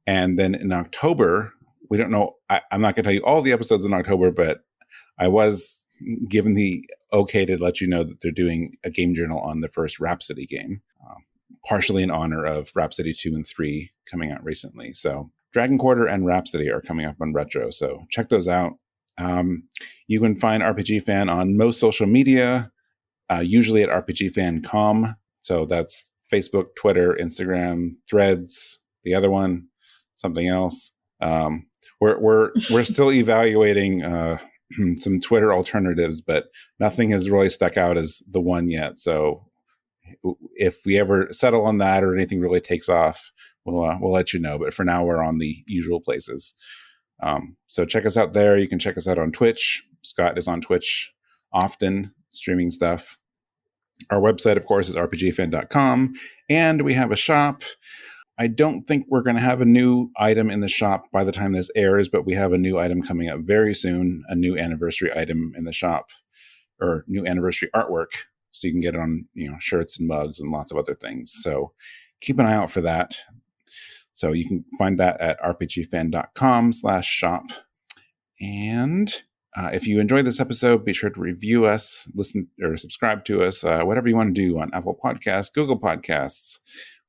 And then in October, we don't know, I'm not going to tell you all the episodes in October, but I was given the okay to let you know that they're doing a game journal on the first Rhapsody game, partially in honor of Rhapsody 2 and 3 coming out recently. So Dragon Quarter and Rhapsody are coming up on Retro, so check those out. You can find RPG Fan on most social media, usually at RPGFan.com. So that's Facebook, Twitter, Instagram, Threads, the other one, something else. We're still evaluating some Twitter alternatives, but nothing has really stuck out as the one yet. So if we ever settle on that or anything really takes off, we'll let you know. But for now, we're on the usual places. So check us out there. You can check us out on Twitch. Scott is on Twitch often, streaming stuff. Our website, of course, is rpgfan.com, and we have a shop. I don't think we're going to have a new item in the shop by the time this airs, but we have a new item coming up very soon, a new anniversary item in the shop, or new anniversary artwork. So you can get it on, shirts and mugs and lots of other things. So keep an eye out for that. So you can find that at rpgfan.com/shop. And if you enjoyed this episode, be sure to review us, listen or subscribe to us, whatever you want to do on Apple Podcasts, Google Podcasts,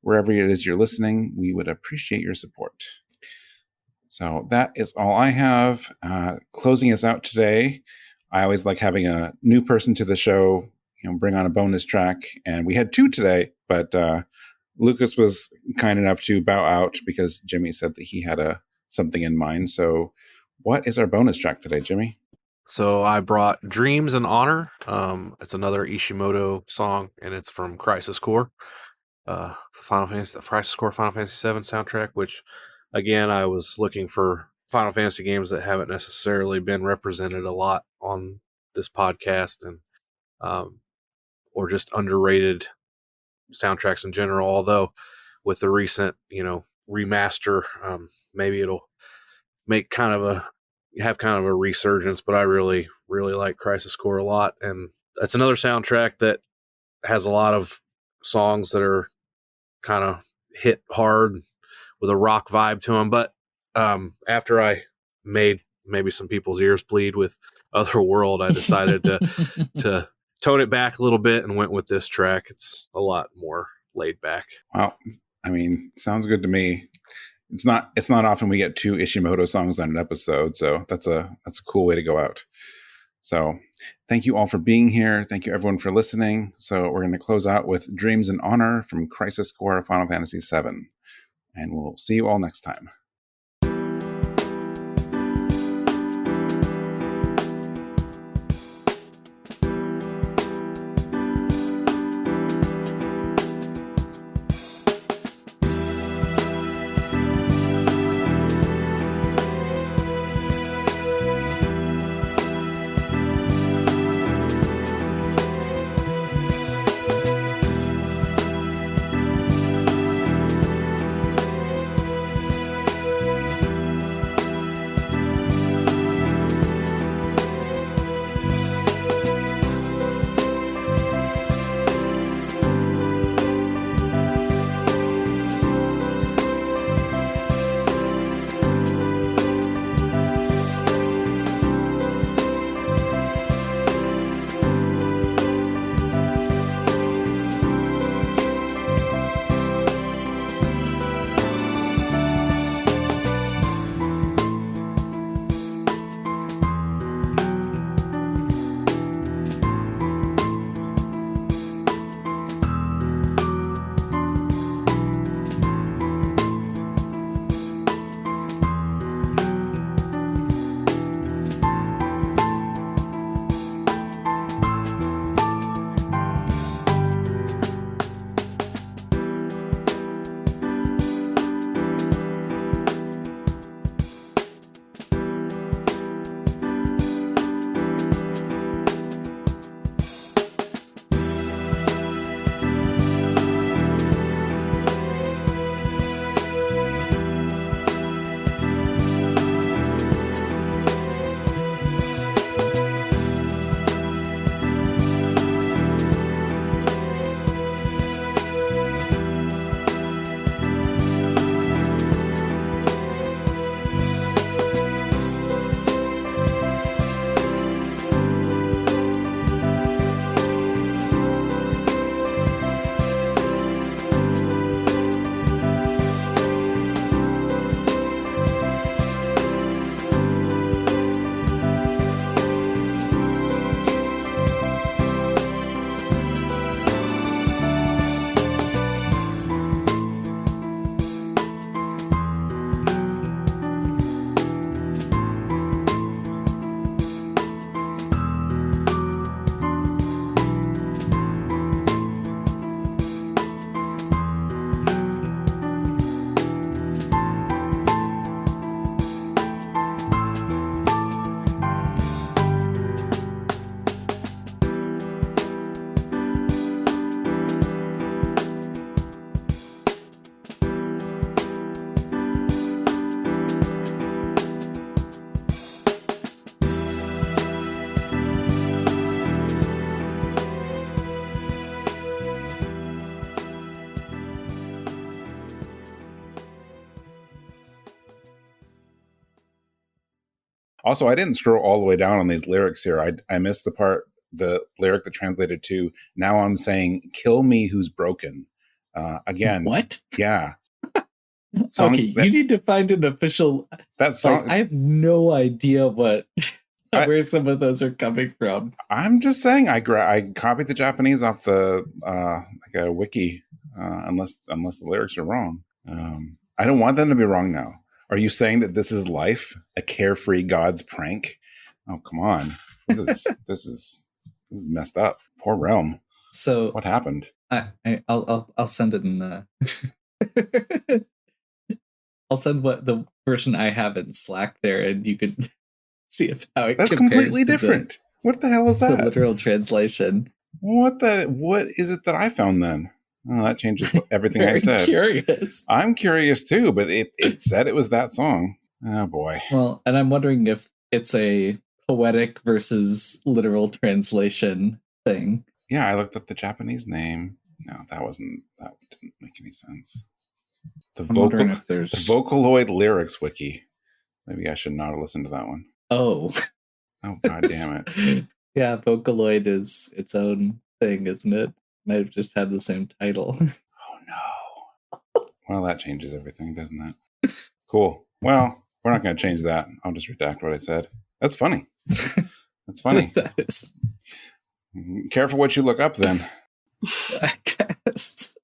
wherever it is you're listening. We would appreciate your support. So that is all I have. Closing us out today, I always like having a new person to the show, bring on a bonus track. And we had 2 today, but Lucas was kind enough to bow out because Jimmy said that he had something in mind. So what is our bonus track today, Jimmy? So I brought Dreams and Honor. It's another Ishimoto song, and it's from Crisis Core. Crisis Core Final Fantasy VII soundtrack, which, again, I was looking for Final Fantasy games that haven't necessarily been represented a lot on this podcast, and or just underrated soundtracks in general. Although with the recent, remaster, maybe it'll make kind of a resurgence. But I really, really like Crisis Core a lot, and that's another soundtrack that has a lot of songs that are kind of hit hard with a rock vibe to them. But after I made maybe some people's ears bleed with Otherworld, I decided to tone it back a little bit and went with this track. It's a lot more laid back. Well, I mean, sounds good to me. It's not often we get 2 Ishimoto songs on an episode, so that's a cool way to go out. So thank you all for being here. Thank you everyone for listening. So we're going to close out with Dreams and Honor from Crisis Core Final Fantasy VII. And we'll see you all next time. Also, I didn't scroll all the way down on these lyrics here. I missed the lyric that translated to, now I'm saying, kill me who's broken. Again. What? Yeah. Okay, you need to find an official... That song... I have no idea where some of those are coming from. I'm just saying, I copied the Japanese off the like a wiki, unless the lyrics are wrong. I don't want them to be wrong now. Are you saying that this is life, a carefree god's prank? Oh, come on, this is messed up. Poor Relm. So what happened? I'll send it in the. I'll send the version I have in Slack there, and you can see how it. That's completely different. What the hell is that? The literal translation. What is it that I found then? Oh, that changes everything I said. Curious. I'm curious too, but it said it was that song. Oh boy. Well, and I'm wondering if it's a poetic versus literal translation thing. Yeah, I looked up the Japanese name. No, that didn't make any sense. The Vocaloid lyrics wiki. Maybe I should not have listened to that one. Oh. Oh, god damn it. Yeah, Vocaloid is its own thing, isn't it? Might have just had the same title. Oh no. Well, that changes everything, doesn't it? Cool. Well, we're not going to change that. I'll just redact what I said. That's funny. That's funny. That is. Careful what you look up then. I guess.